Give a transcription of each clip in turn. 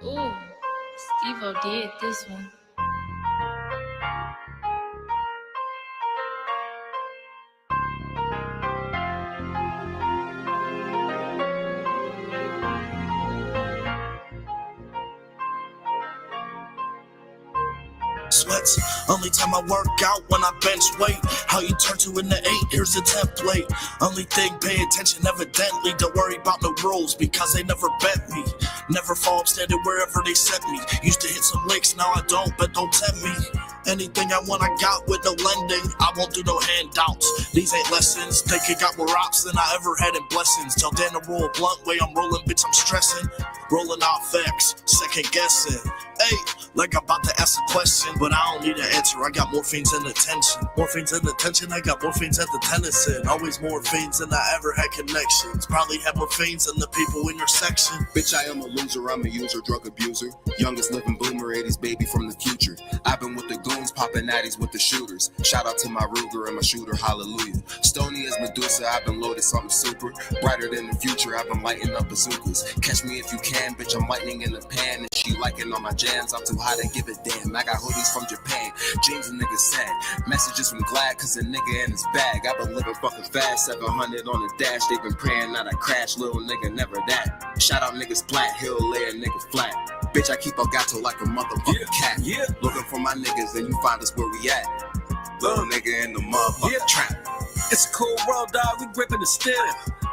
Ooh, Steve-O did this one. Sweats, only time I work out when I bench weight. How you turn 2 into 8, here's a template. Only thing, pay attention evidently. Don't worry about no rules because they never bet me. Never fall, I'm standing wherever they set me. Used to hit some licks, now I don't, but don't tempt me. Anything I want, I got with no lending. I won't do no handouts. These ain't lessons. Think it got more ops than I ever had in blessings. Tell Dan to roll a blunt way I'm rolling, bitch, I'm stressing. Rolling out facts, second guessing. Hey, like I'm about to ask a question, but I don't need an answer. I got morphines and attention. Morphines and attention, I got morphines at the Tennyson. Always more fiends than I ever had connections. Probably have more fiends than the people in your section. Bitch, I am a loser, I'm a user, drug abuser. Youngest living boomer, 80s baby from the future. I've been with the goons, popping natties with the shooters. Shout out to my Ruger and my shooter, hallelujah. Stony as Medusa, I've been loaded something super. Brighter than the future, I've been lighting up bazookas. Catch me if you can, bitch, I'm lightning in the pan. And she liking all my jams, I'm too high to give a damn. I got hoodies from Japan, jeans a nigga sad. Messages from Glad, cause a nigga in his bag. I've been living fucking fast, 700 on the dash. They been praying not I crash, little nigga, never that. Shout out niggas flat, he'll lay a nigga flat. Bitch, I keep a gato like a motherfucking cat. Yeah. Looking for my niggas, and you find us where we at. Little nigga in the motherfucking trap. It's a cool world, dog, we gripping the steel.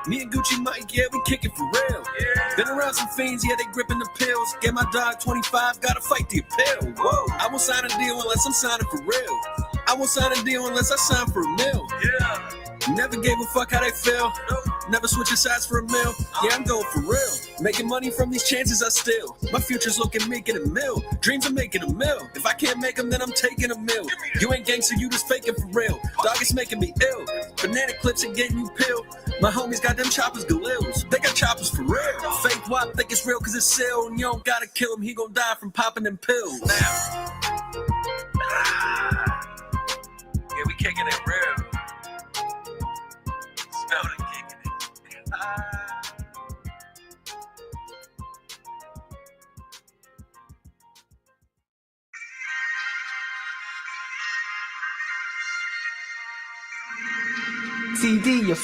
Me and Gucci Mike, yeah, we kicking for real. Yeah. Been around some fiends, yeah, they gripping the pills. Get my dog 25, gotta fight the appeal. Whoa, I won't sign a deal unless I'm signing for real. I won't sign a deal unless I sign for a mill. Yeah. Never gave a fuck how they feel. Never switching sides for a meal. Yeah, I'm going for real. Making money from these chances I steal. My future's looking making a mill. Dreams of making a mill. If I can't make them, then I'm taking a mill. You ain't gangster, you just faking for real. Dog, it's making me ill. Banana clips and getting you peeled. My homies got them choppers galills. They got choppers for real. Fake WAP think it's real cause it's sealed. And you don't gotta kill him, he gon' die from popping them pills. Now. Yeah, we kicking it real. Smell the kicking it. CD, you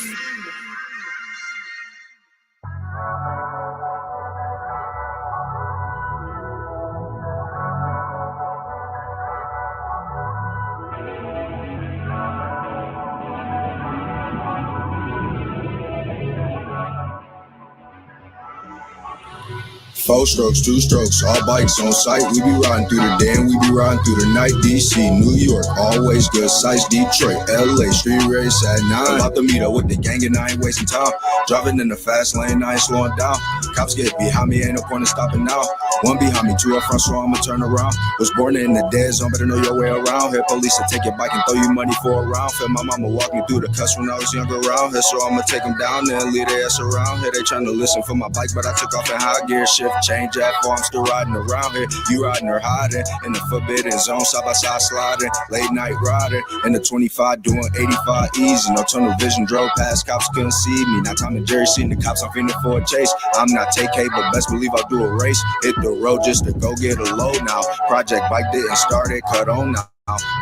Four strokes, 2 strokes, all bikes on site. We be riding through the day and we be riding through the night. DC, New York, always good sights. Detroit, LA, street race at 9. About to meet up with the gang and I ain't wasting time. Driving in the fast lane, I ain't slowing down. Cops get behind me, ain't no point in stopping now. One behind me, 2 up front, so I'ma turn around. Was born in the dead zone, better know your way around. Here police will take your bike and throw you money for a round. Feel my mama walk me through the cuss when I was younger around here, so I'ma take them down and leave their ass around here. They tryna listen for my bike, but I took off in high gear. Shift change that for I'm still riding around here. You riding or hiding in the forbidden zone, side by side sliding, late night riding in the 25 doing 85 easy. No tunnel vision, drove past, cops couldn't see me. Now Tom and Jerry seen the cops, I'm feeling for a chase. I'm not TK, but best believe I'll do a race. Hit the road just to go get a load now. Project bike didn't start it, cut on now.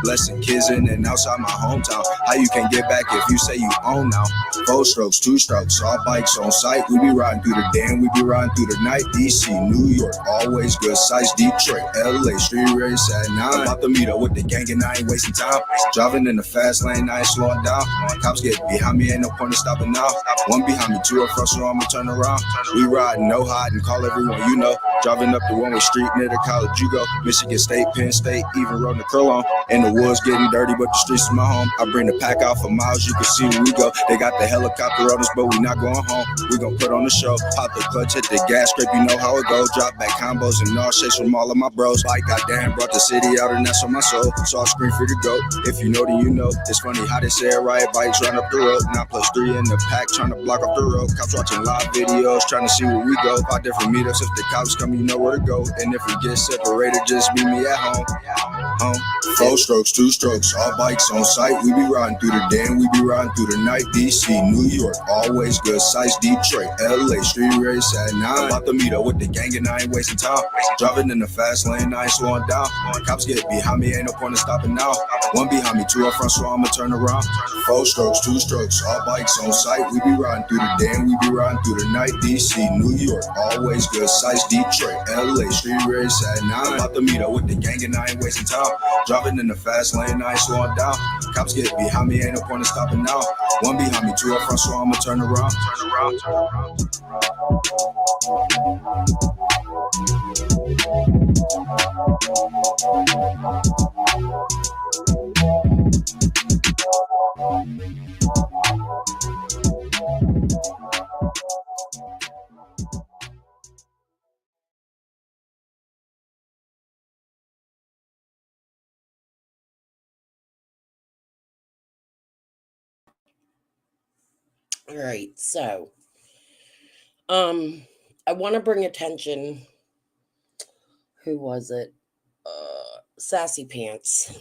Blessing kids in and outside my hometown. How you can get back if you say you own now? 4 strokes, 2 strokes, all bikes on site. We be riding through the day and we be riding through the night. DC, New York, always good sights. Detroit, LA, street race at 9. About to meet up with the gang and I ain't wasting time. Driving in the fast lane, I ain't slowing down. Cops get behind me, ain't no point in stopping now. One behind me, 2 up front, so I'ma turn around. We riding, no hiding, call everyone you know. Driving up the one-way street near the college you go. Michigan State, Penn State, even rode the curl on. In the woods getting dirty, but the streets is my home. I bring the pack out for miles, you can see where we go. They got the helicopter on us, but we not going home. We gon' put on the show, pop the clutch, hit the gas, scrape, you know how it goes. Drop back combos and all shakes from all of my bros. Like goddamn, brought the city out and that's on my soul. So I scream for the goat, if you know then you know. It's funny how they say it, riot bikes run up the road. 9+3 in the pack, trying to block off the road. Cops watching live videos, trying to see where we go. 5 different meetups, if the cops come, you know where to go. And if we get separated, just meet me at home. 4 strokes. two strokes, all bikes on site. We be riding through the day and we be riding through the night. DC, New York, always good sights. Detroit, LA, street race at 9. About to meet up with the gang and I ain't wasting time. Driving in the fast lane, I ain't slowing down. Cops get behind me, ain't no point in stopping now. One behind me, two up front, so I'ma turn around. Four strokes, two strokes, all bikes on site. We be riding through the day and we be riding through the night. DC, New York, always good sights. Detroit, LA, street race at 9. About to meet up with the gang and I ain't wasting time. Driving in the fast lane, I ain't slowing down. Cops get behind me, ain't no point in stopping now. One behind me, two up front, so I'ma turn around. All right, so I want to bring attention. Who was it? Sassy Pants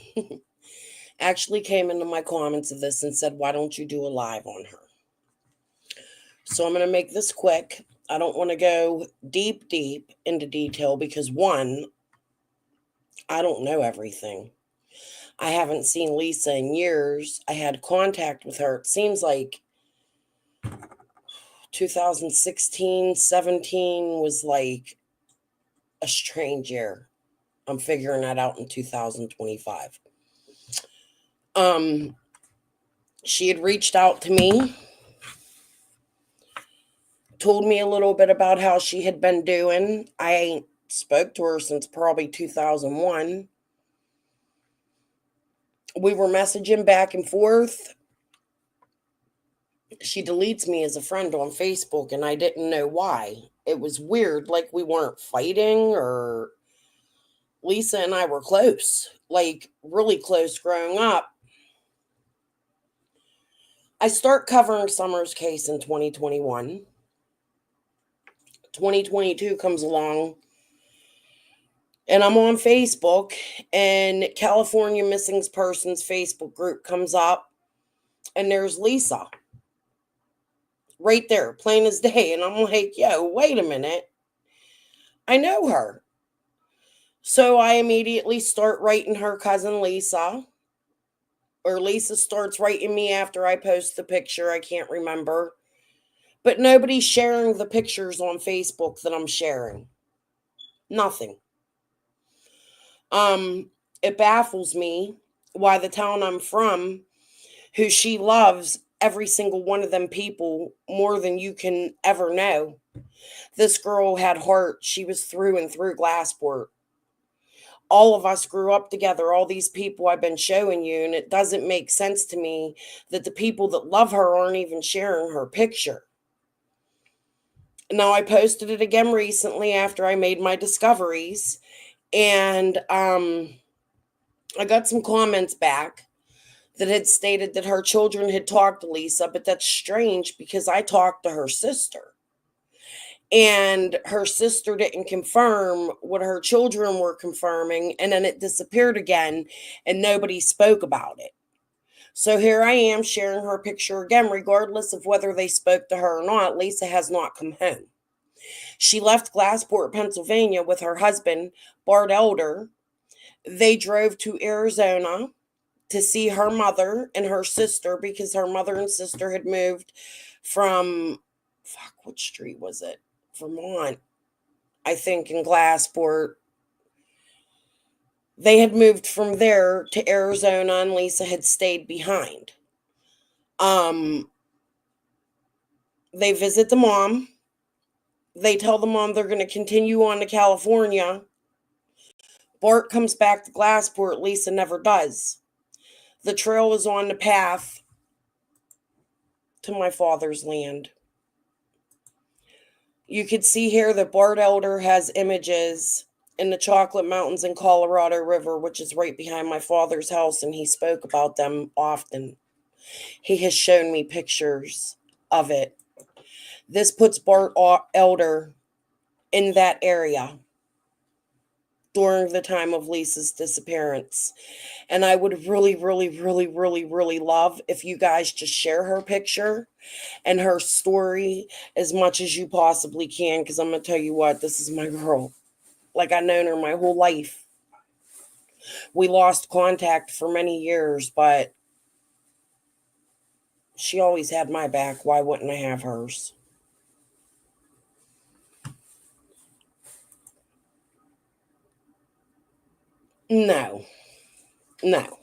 actually came into my comments of this and said, "Why don't you do a live on her?" So I'm going to make this quick. I don't want to go deep into detail because one, I don't know everything. I haven't seen Lisa in years. I had contact with her. It seems like 2016, 17 was like a strange year. I'm figuring that out in 2025. She had reached out to me, told me a little bit about how she had been doing. I ain't spoke to her since probably 2001. We were messaging back and forth. She deletes me as a friend on Facebook, and I didn't know why. It was weird, like we weren't fighting, or Lisa and I were close, like really close growing up. I start covering Summer's case in 2021. 2022 comes along, and I'm on Facebook, and California Missing Persons Facebook group comes up, and there's Lisa right there, plain as day. And I'm like, yo, wait a minute. I know her. So I immediately start writing her cousin Lisa, or Lisa starts writing me after I post the picture. I can't remember. But nobody's sharing the pictures on Facebook that I'm sharing. Nothing. It baffles me why the town I'm from, who she loves every single one of them people more than you can ever know. This girl had heart. She was through and through Glassport. All of us grew up together, all these people I've been showing you, and it doesn't make sense to me that the people that love her aren't even sharing her picture. Now, I posted it again recently after I made my discoveries, and I got some comments back that had stated that her children had talked to Lisa, but that's strange because I talked to her sister. And her sister didn't confirm what her children were confirming, and then it disappeared again, and nobody spoke about it. So here I am sharing her picture again, regardless of whether they spoke to her or not. Lisa has not come home. She left Glassport, Pennsylvania with her husband, Bart Elder. They drove to Arizona to see her mother and her sister because her mother and sister had moved from, what street was it? Vermont, I think, in Glassport. They had moved from there to Arizona, and Lisa had stayed behind. They visit the mom. They tell the mom they're going to continue on to California. Bart comes back to Glassport. Lisa never does. The trail is on the path to my father's land. You could see here that Bart Elder has images in the Chocolate Mountains and Colorado River, which is right behind my father's house, and he spoke about them often. He has shown me pictures of it. This puts Bart Elder in that area. during the time of Lisa's disappearance. And I would really, really, really, really, really love if you guys just share her picture and her story as much as you possibly can. Because I'm going to tell you what, this is my girl. Like, I've known her my whole life. We lost contact for many years, but she always had my back. Why wouldn't I have hers? No, no,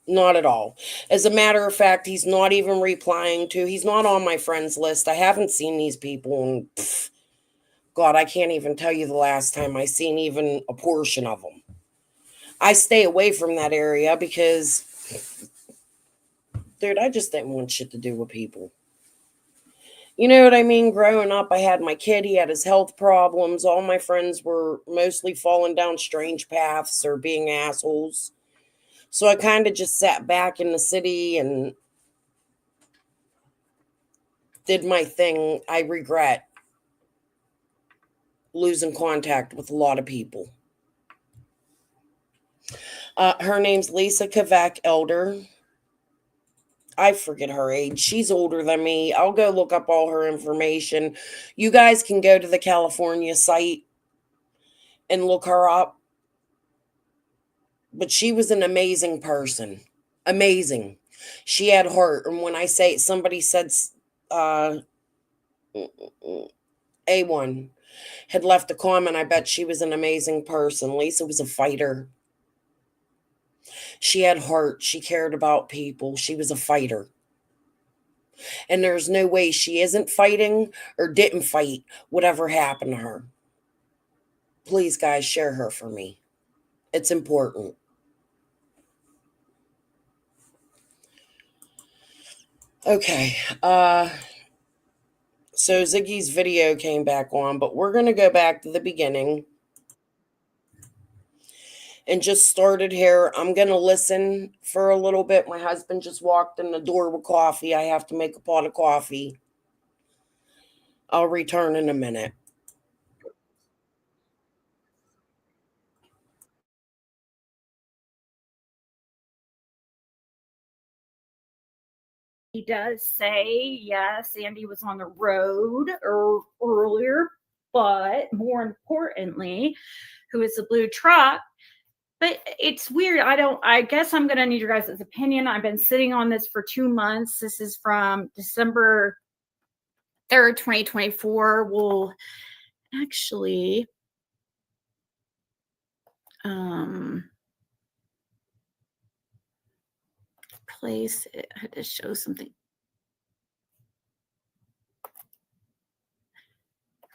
not at all. As a matter of fact, he's not even replying to, he's not on my friends list. I haven't seen these people in, God, I can't even tell you the last time I seen even a portion of them. I stay away from that area because, dude, I just didn't want shit to do with people. You know what I mean? Growing up, I had my kid, he had his health problems. All my friends were mostly falling down strange paths or being assholes. So I kind of just sat back in the city and did my thing. I regret losing contact with a lot of people. Her name's Lisa Kavak Elder. I forget her age. She's older than me. I'll go look up all her information. You guys can go to the California site and look her up. But she was an amazing person. Amazing. She had heart. And when I say somebody said A1 had left a comment, I bet she was an amazing person. Lisa was a fighter. She had heart. She cared about people. She was a fighter. And there's no way she isn't fighting or didn't fight whatever happened to her. Please, guys, share her for me. It's important. Okay. So Ziggy's video came back on, but we're going to go back to the beginning and just started here. I'm going to listen for a little bit. My husband just walked in the door with coffee. I have to make a pot of coffee. I'll return in a minute. He does say, yes, Andy was on the road earlier, but more importantly, who is the blue truck. But it's weird. I guess I'm going to need your guys' opinion. I've been sitting on this for 2 months. This is from December 3rd, 2024. We'll actually, place it. I had to show something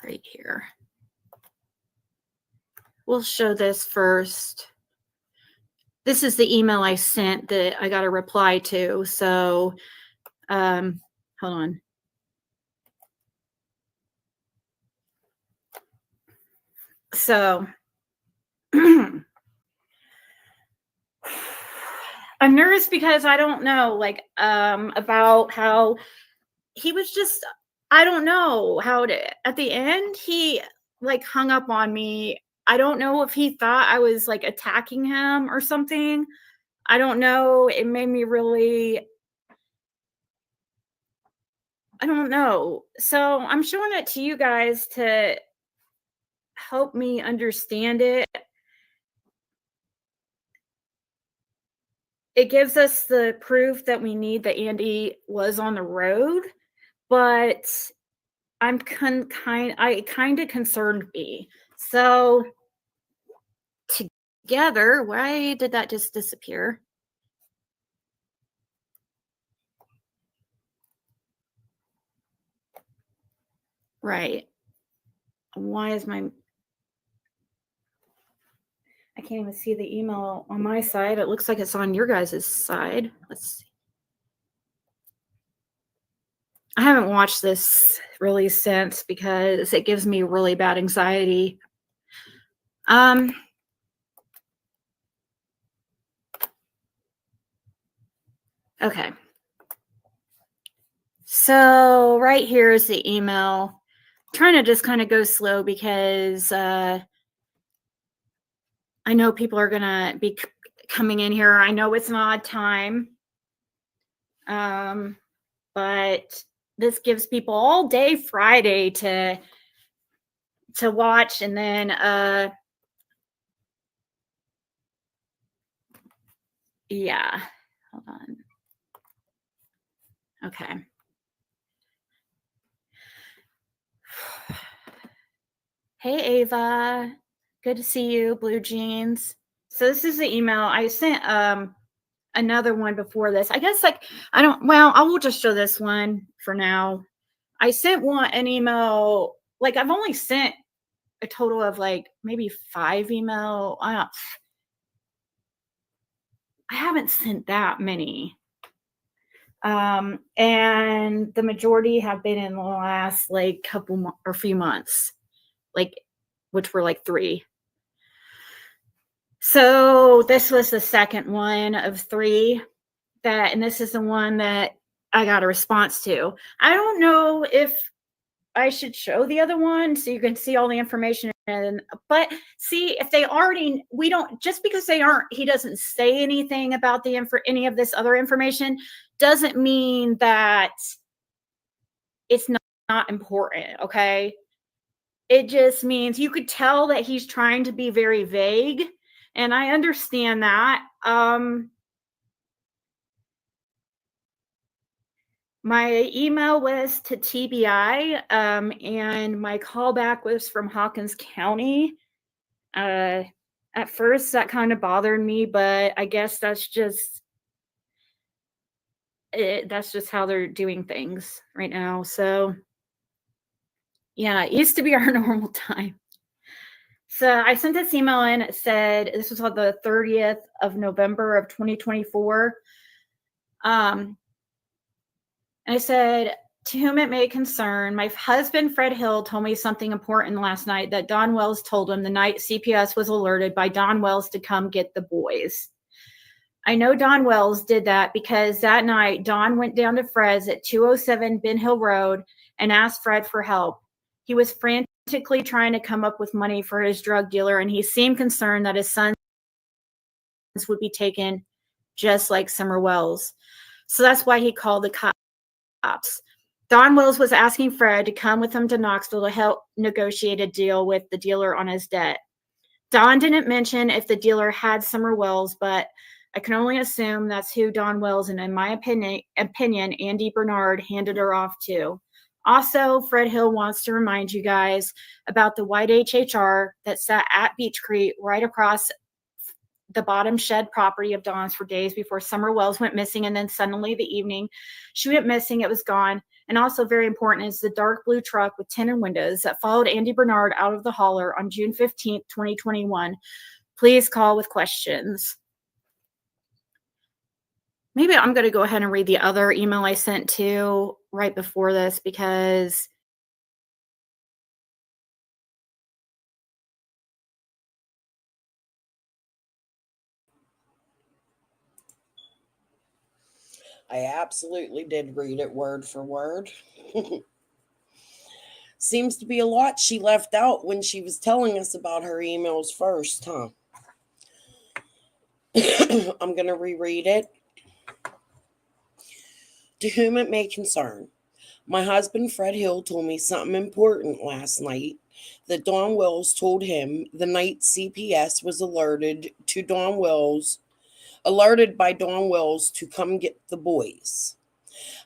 right here. We'll show this first. This is the email I sent that I got a reply to. So, hold on. So, I'm nervous because I don't know, like, about how he was just, I don't know how to, at the end, he like hung up on me. I don't know if he thought I was like attacking him or something. I don't know. It made me really, I don't know. So I'm showing it to you guys to help me understand it. It gives us the proof that we need that Andy was on the road, but I kind of concerned me. So together, why did that just disappear? Right. Why is my, I can't even see the email on my side. It looks like it's on your guys' side. Let's see. I haven't watched this really since because it gives me really bad anxiety. Okay. So right here is the email. I'm trying to just kind of go slow because I know people are going to be coming in here. I know it's an odd time. But this gives people all day Friday to watch, and then yeah, hold on. Okay. Hey Ava, good to see you, Blue Jeans. So this is the email I sent. Another one before this. I guess I will just show this one for now. I sent an email. I've only sent a total of maybe 5 email. I haven't sent that many. And the majority have been in the last couple or few months, which were 3. So this was the second one of 3 and this is the one that I got a response to. I don't know if I should show the other one so you can see all the information. But see, if they already, just because he doesn't say anything about any of this other information doesn't mean that it's not important. Okay. It just means you could tell that he's trying to be very vague. And I understand that. My email was to TBI, and my callback was from Hawkins County. At first, that kind of bothered me, but I guess that's just how they're doing things right now. So, yeah, it used to be our normal time. So I sent this email in. It said, this was on the 30th of November of 2024. I said, to whom it may concern, my husband, Fred Hill, told me something important last night that Don Wells told him the night CPS was alerted by Don Wells to come get the boys. I know Don Wells did that because that night Don went down to Fred's at 207 Ben Hill Road and asked Fred for help. He was frantically trying to come up with money for his drug dealer, and he seemed concerned that his sons would be taken just like Summer Wells. So that's why he called the cops. Don Wells was asking Fred to come with him to Knoxville to help negotiate a deal with the dealer on his debt. Don didn't mention if the dealer had Summer Wells, but I can only assume that's who Don Wells and, in my opinion, Andy Bernard handed her off to. Also, Fred Hill wants to remind you guys about the white HHR that sat at Beach Creek right across the bottom shed property of Don's for days before Summer Wells went missing, and then suddenly the evening she went missing, it was gone. And also very important is the dark blue truck with tinted windows that followed Andy Bernard out of the hauler on June 15th, 2021. Please call with questions. Maybe I'm going to go ahead and read the other email I sent to right before this because I absolutely did read it word for word. Seems to be a lot she left out when she was telling us about her emails first, huh? I'm going to reread it. To whom it may concern, my husband Fred Hill told me something important last night that Don Wells told him the night CPS was alerted by Don Wells to come get the boys.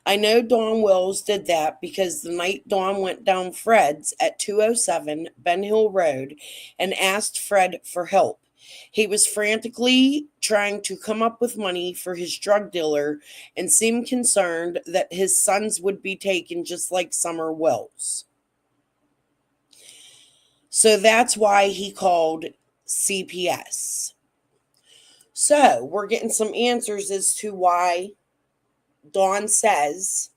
I know Don Wells did that because the night Don went down Fred's at 207 Ben Hill Road and asked Fred for help, he was frantically trying to come up with money for his drug dealer and seemed concerned that his sons would be taken just like Summer Wells. So that's why he called CPS. So we're getting some answers as to why Don says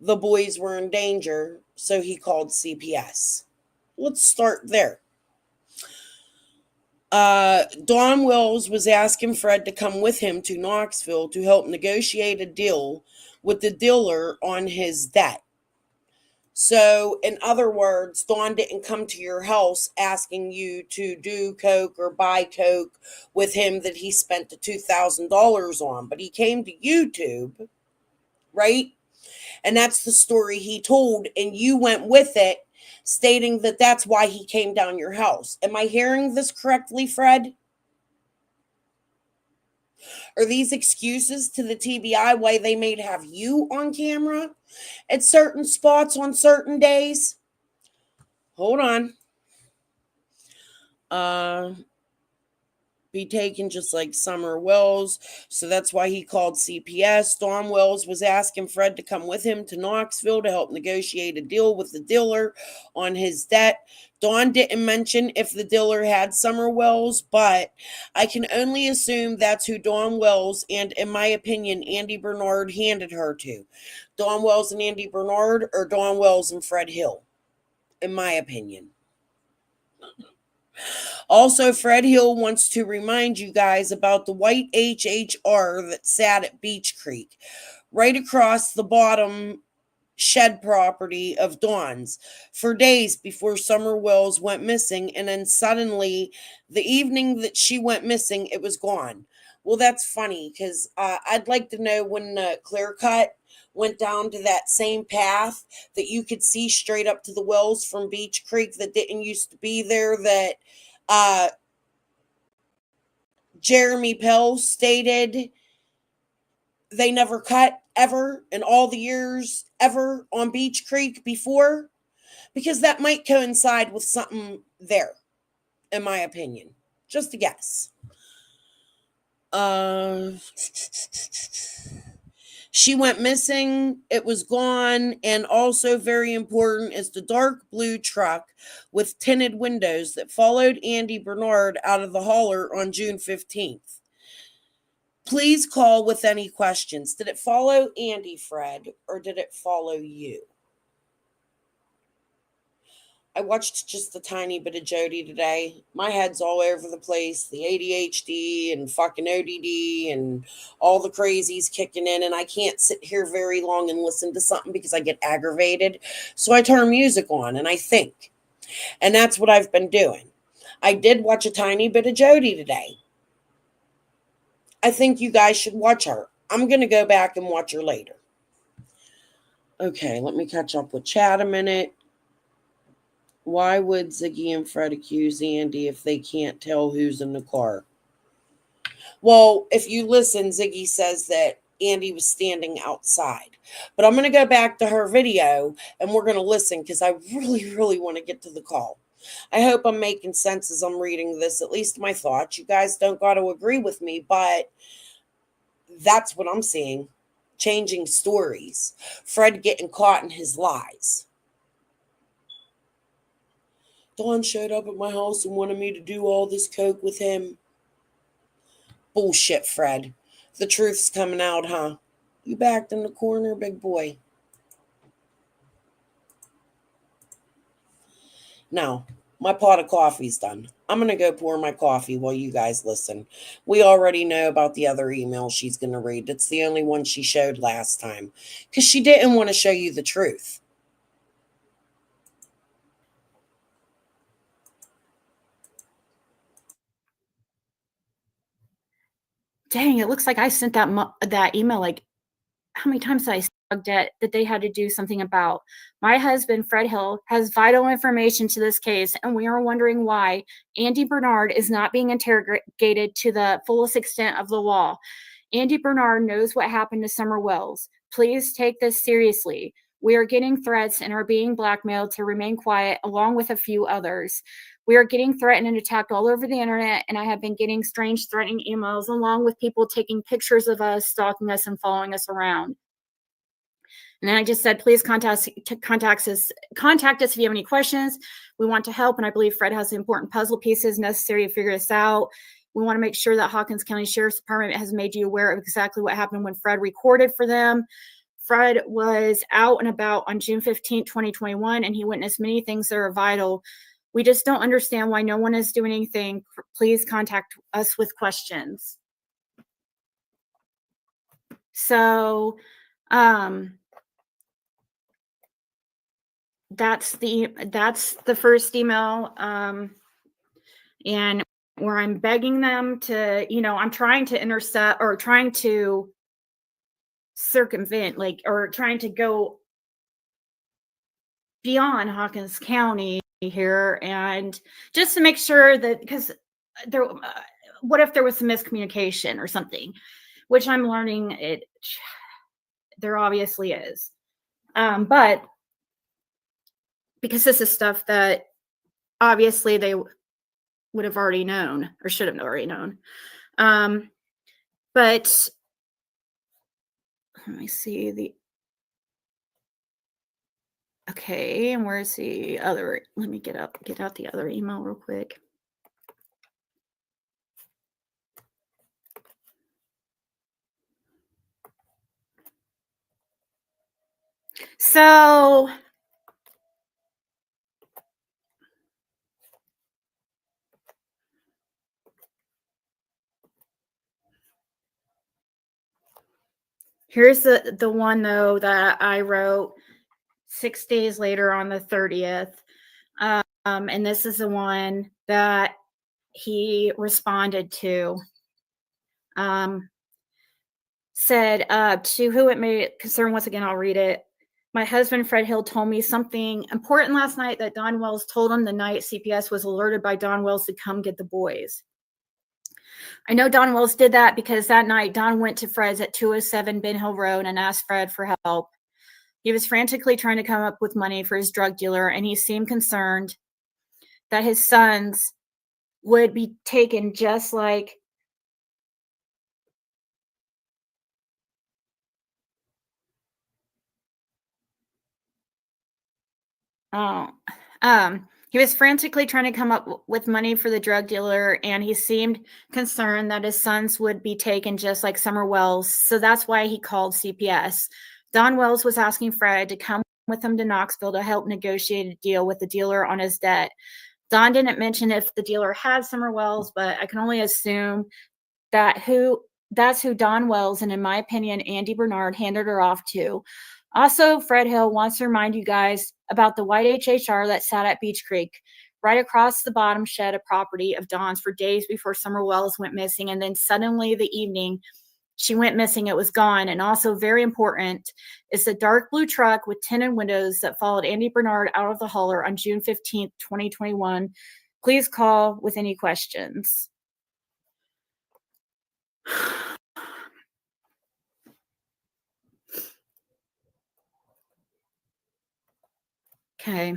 the boys were in danger, so he called CPS. Let's start there. Don Wells was asking Fred to come with him to Knoxville to help negotiate a deal with the dealer on his debt. So, in other words, Dawn didn't come to your house asking you to do coke or buy coke with him that he spent the $2,000 on, but he came to YouTube, right? And that's the story he told, and you went with it, stating that that's why he came down your house. Am I hearing this correctly, Fred? Are these excuses to the TBI why they may have you on camera at certain spots on certain days? Hold on. Be taken just like Summer Wells. So that's why he called CPS. Dawn Wells was asking Fred to come with him to Knoxville to help negotiate a deal with the dealer on his debt. Dawn didn't mention if the dealer had Summer Wells, but I can only assume that's who Dawn Wells and, in my opinion, Andy Bernard handed her to. Dawn Wells and Andy Bernard, or Dawn Wells and Fred Hill, in my opinion. Also, Fred Hill wants to remind you guys about the white HHR that sat at Beach Creek, right across the bottom shed property of Dawn's, for days before Summer Wells went missing, and then suddenly, the evening that she went missing, it was gone. Well, that's funny, because I'd like to know when the clear cut went down to that same path that you could see straight up to the wells from Beach Creek that didn't used to be there, that Jeremy Pell stated they never cut ever in all the years ever on Beach Creek before, because that might coincide with something there, in my opinion. Just a guess. She went missing, it was gone, and also very important is the dark blue truck with tinted windows that followed Andy Bernard out of the hauler on June 15th. Please call with any questions. Did it follow Andy, Fred, or did it follow you? I watched just a tiny bit of Jody today. My head's all over the place. The ADHD and fucking ODD and all the crazies kicking in. And I can't sit here very long and listen to something because I get aggravated. So I turn music on and I think. And that's what I've been doing. I did watch a tiny bit of Jody today. I think you guys should watch her. I'm going to go back and watch her later. Okay, let me catch up with chat a minute. Why would Ziggy and Fred accuse Andy if they can't tell who's in the car? Well, if you listen, Ziggy says that Andy was standing outside. But I'm going to go back to her video and we're going to listen because I really, really want to get to the call. I hope I'm making sense as I'm reading this, at least my thoughts. You guys don't got to agree with me, but that's what I'm seeing. Changing stories. Fred getting caught in his lies. Dawn showed up at my house and wanted me to do all this coke with him. Bullshit, Fred. The truth's coming out, huh? You backed in the corner, big boy. Now, my pot of coffee's done. I'm going to go pour my coffee while you guys listen. We already know about the other email she's going to read. It's the only one she showed last time. Because she didn't want to show you the truth. Dang, it looks like I sent that email like how many times did I slugged it that they had to do something about. My husband, Fred Hill, has vital information to this case, and we are wondering why Andy Bernard is not being interrogated to the fullest extent of the law. Andy Bernard knows what happened to Summer Wells. Please take this seriously. We are getting threats and are being blackmailed to remain quiet, along with a few others. We are getting threatened and attacked all over the internet, and I have been getting strange threatening emails, along with people taking pictures of us, stalking us, and following us around. And then I just said, please contact us if you have any questions. We want to help, and I believe Fred has the important puzzle pieces necessary to figure this out. We want to make sure that Hawkins County Sheriff's Department has made you aware of exactly what happened when Fred recorded for them. Fred was out and about on June 15, 2021, and he witnessed many things that are vital. We just don't understand why no one is doing anything. Please contact us with questions. So, that's the first email, and where I'm begging them to, I'm trying to intercept or trying to circumvent, or trying to go beyond Hawkins County here, and just to make sure that, because there, what if there was some miscommunication or something, which I'm learning there obviously is, but because this is stuff that obviously they would have already known or should have already known. But let me see okay, and where's the other? Let me get out the other email real quick. So here's the one though that I wrote 6 days later on the 30th. And this is the one that he responded to. Said, to who it may concern, once again, I'll read it. My husband, Fred Hill, told me something important last night that Don Wells told him the night CPS was alerted by Don Wells to come get the boys. I know Don Wells did that because that night Don went to Fred's at 207 Ben Hill Road and asked Fred for help. He was frantically trying to come up with money for his drug dealer, and he seemed concerned that his sons would be taken just like he was frantically trying to come up with money for the drug dealer, and he seemed concerned that his sons would be taken just like Summer Wells. So that's why he called CPS. Don Wells was asking Fred to come with him to Knoxville to help negotiate a deal with the dealer on his debt. Don didn't mention if the dealer had Summer Wells, but I can only assume that's who Don Wells, and in my opinion, Andy Bernard, handed her off to. Also, Fred Hill wants to remind you guys about the white HHR that sat at Beach Creek, right across the bottom shed of property of Don's for days before Summer Wells went missing. And then suddenly the evening she went missing, it was gone. And also very important is the dark blue truck with tinted windows that followed Andy Bernard out of the hauler on June 15th, 2021. Please call with any questions. Okay.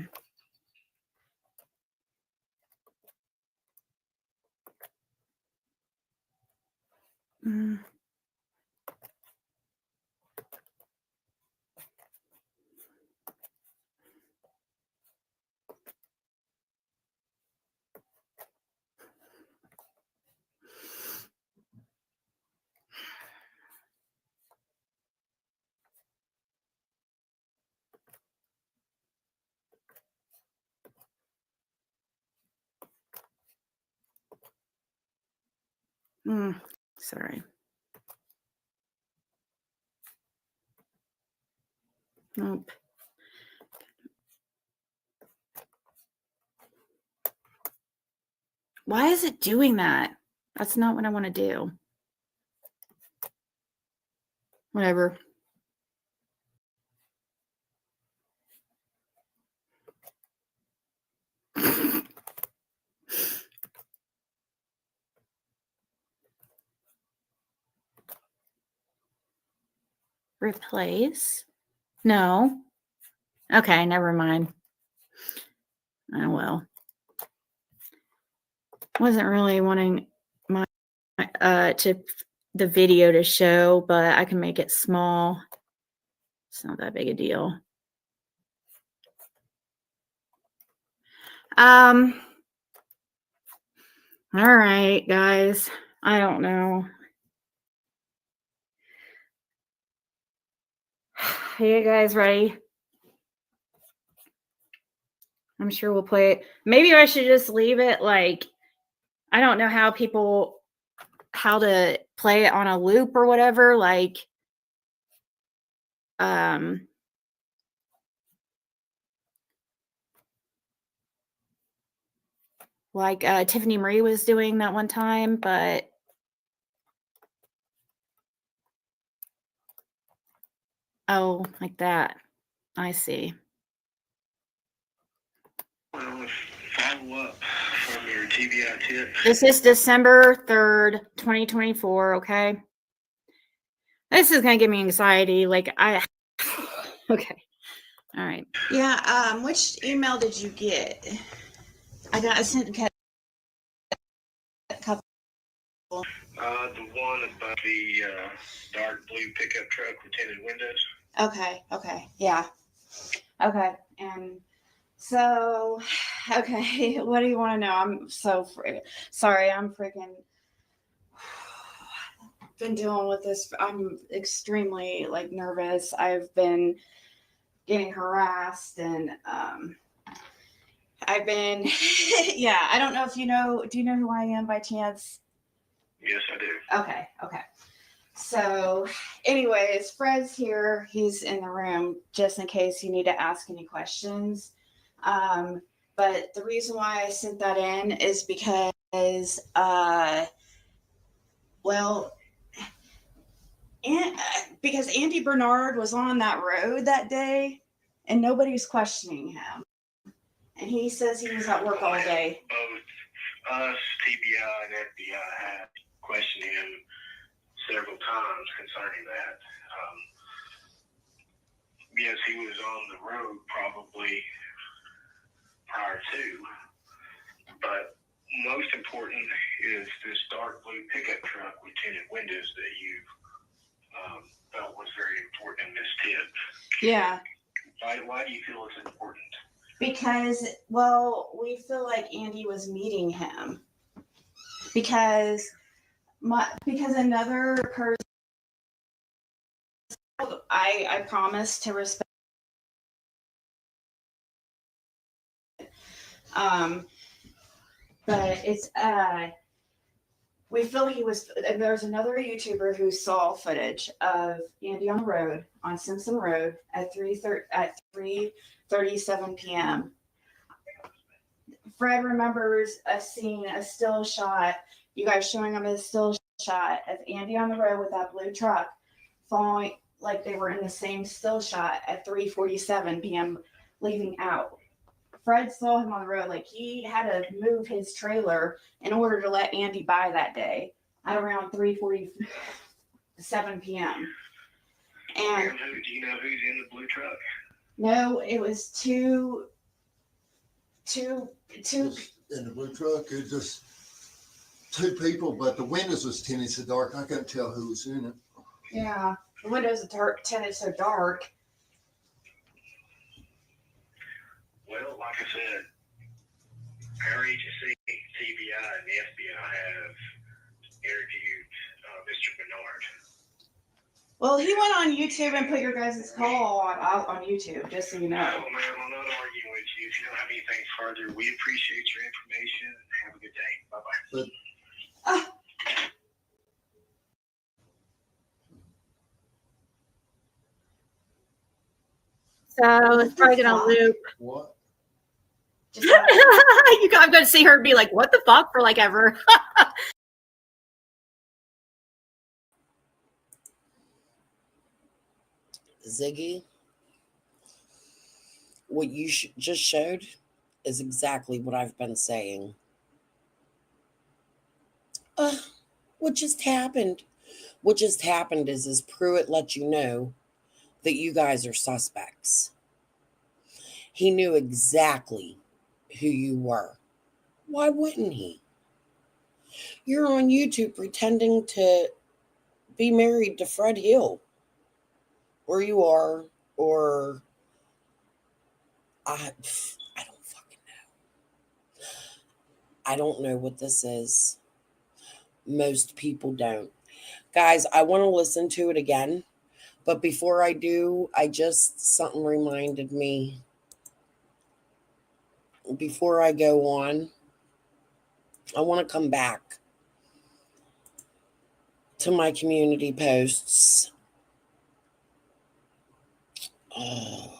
Sorry. Nope. Why is it doing that? That's not what I want to do. Whatever. Replace? No. Okay, never mind. Oh well. Wasn't really wanting my the video to show, but I can make it small. It's not that big a deal. All right, guys. I don't know. Are you guys ready? I'm sure we'll play it. Maybe I should just leave it like, I don't know how to play it on a loop or whatever. Like, like Tiffany Marie was doing that one time, but oh, like that. I see. Follow up from your TBI tip. This is December 3rd, 2024, okay? This is going to give me anxiety. Like, okay. All right. Yeah, which email did you get? I sent a couple. The one about the dark blue pickup truck with tinted windows. Okay, yeah. Okay, and so, okay, what do you want to know? I'm so sorry, I'm freaking been dealing with this. I'm extremely like nervous. I've been getting harassed and I've been yeah, I don't know if you know, do you know who I am by chance? Yes, I do. Okay. So anyways, Fred's here. He's in the room just in case you need to ask any questions. But the reason why I sent that in is because because Andy Bernard was on that road that day and nobody was questioning him. And he says he was at work all day. Both us, TBI, and FBI had questioned him several times concerning that. Yes, he was on the road probably prior to, but most important is this dark blue pickup truck with tinted windows that you felt was very important in this tip. Yeah. Why do you feel it's important? Because, well, we feel like Andy was meeting him. Because another person, I promised to respect. But it's we feel he was. There's another YouTuber who saw footage of Andy on the road on Simpson Road at 3:37 p.m. Fred remembers us seeing a still shot. You guys showing him a still shot of Andy on the road with that blue truck, following like they were in the same still shot at 3:47 p.m. leaving out. Fred saw him on the road. Like he had to move his trailer in order to let Andy by that day at around 3:47 p.m. And do you know who's in the blue truck? No, it was two. In the blue truck, it was just two people, but the windows was tinted so dark I couldn't tell who was in it. Yeah, the windows are tinted so dark. Well, like I said, our agency, TBI, and the FBI have interviewed Mr. Bernard. Well, he went on YouTube and put your guys' call on YouTube, just so you know. Oh, man, I'm not arguing with you. If you don't have anything further, we appreciate your information and have a good day. Bye-bye. So it's probably going to loop. What? I'm going to see her and be like, what the fuck, for like ever. Ziggy, what you just showed is exactly what I've been saying. What just happened? What just happened is Pruitt let you know that you guys are suspects. He knew exactly who you were. Why wouldn't he? You're on YouTube pretending to be married to Fred Hill. Or you are, or I don't fucking know. I don't know what this is. Most people don't. Guys, I want to listen to it again. But before I do, something reminded me. Before I go on, I want to come back to my community posts. Oh,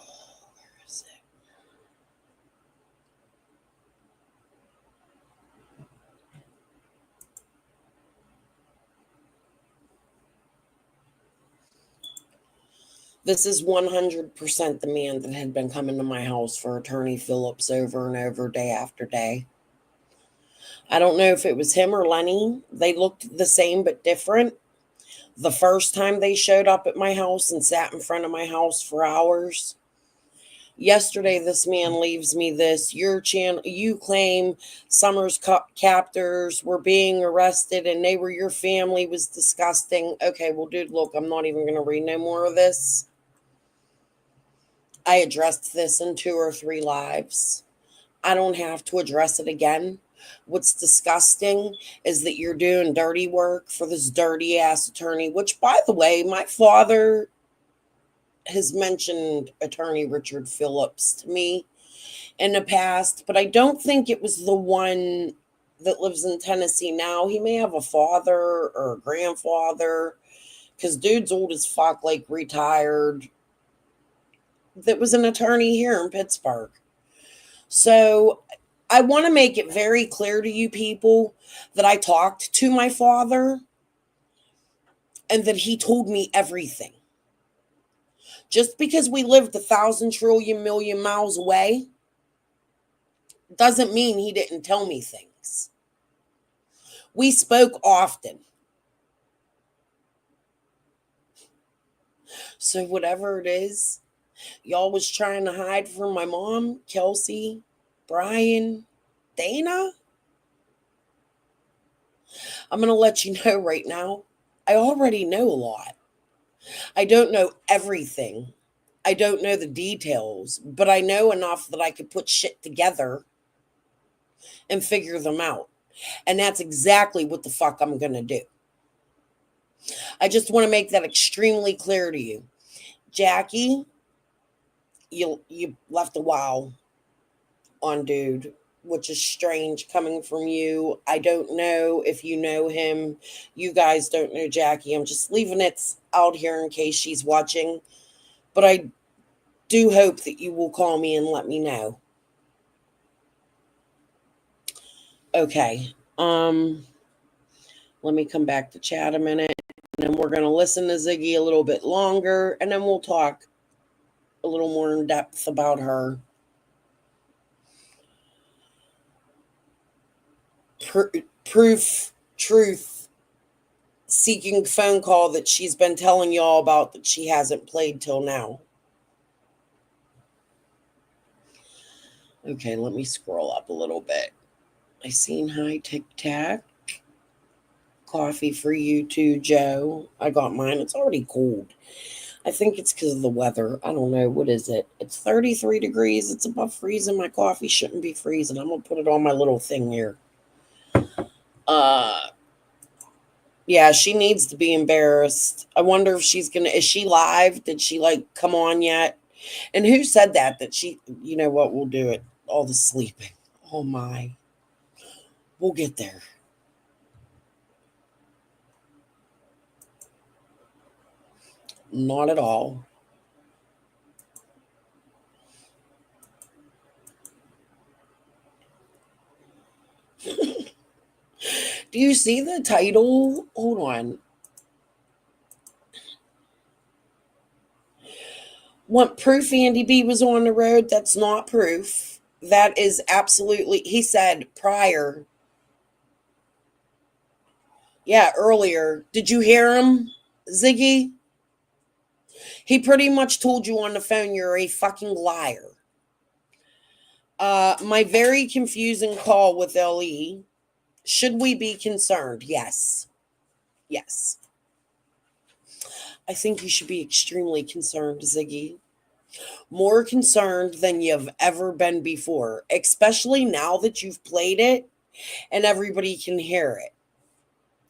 where is it? This is 100% the man that had been coming to my house for Attorney Phillips over and over, day after day. I don't know if it was him or Lenny. They looked the same but different. The first time they showed up at my house and sat in front of my house for hours. Yesterday, this man leaves me this. You claim Summer's captors were being arrested and they were your family, was disgusting. Okay, well, dude, look, I'm not even going to read no more of this. I addressed this in 2 or 3 lives. I don't have to address it again. What's disgusting is that you're doing dirty work for this dirty ass attorney, which, by the way, my father has mentioned Attorney Richard Phillips to me in the past, but I don't think it was the one that lives in Tennessee now. He may have a father or a grandfather, because dude's old as fuck, like retired, that was an attorney here in Pittsburgh. So I want to make it very clear to you people that I talked to my father and that he told me everything. Just because we lived 1,000 trillion million miles away doesn't mean he didn't tell me things. We spoke often. So whatever it is, y'all was trying to hide from my mom, Kelsey, Brian, Dana, I'm going to let you know right now, I already know a lot. I don't know everything. I don't know the details, but I know enough that I could put shit together and figure them out. And that's exactly what the fuck I'm going to do. I just want to make that extremely clear to you. Jackie, you left a wow on dude, which is strange coming from you. I don't know if you know him. You guys don't know Jackie. I'm just leaving it out here in case she's watching. But I do hope that you will call me and let me know. Okay. Let me come back to chat a minute. And then we're going to listen to Ziggy a little bit longer. And then we'll talk a little more in depth about her. Proof, truth, seeking phone call that she's been telling y'all about that she hasn't played till now. Okay, let me scroll up a little bit. I seen hi Tic Tac. Coffee for you too, Joe. I got mine. It's already cold. I think it's because of the weather. I don't know. What is it? It's 33 degrees. It's above freezing. My coffee shouldn't be freezing. I'm going to put it on my little thing here. Yeah, she needs to be embarrassed. I wonder if is she live? Did she come on yet? And who said that she, you know what, we'll do it. All the sleeping. Oh my. We'll get there. Not at all. Do you see the title? Hold on. Want proof Andy B was on the road? That's not proof. That is absolutely, he said prior. Yeah, earlier. Did you hear him, Ziggy? He pretty much told you on the phone you're a fucking liar. My very confusing call with LE. Should we be concerned? Yes. Yes. I think you should be extremely concerned, Ziggy. More concerned than you've ever been before, especially now that you've played it and everybody can hear it.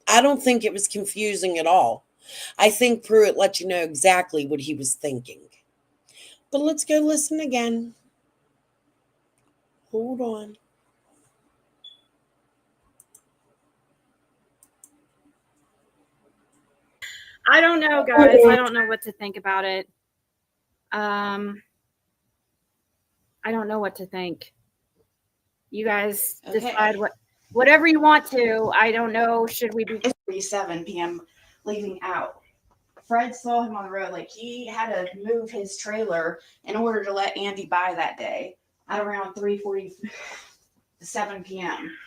I don't think it was confusing at all. I think Pruitt let you know exactly what he was thinking. But let's go listen again. Hold on. I don't know, guys. I don't know what to think about it. I don't know what to think. You guys decide whatever you want to. I don't know. Should we be 3:07 p.m. leaving out? Fred saw him on the road. Like, he had to move his trailer in order to let Andy by that day at around 3:47 p.m.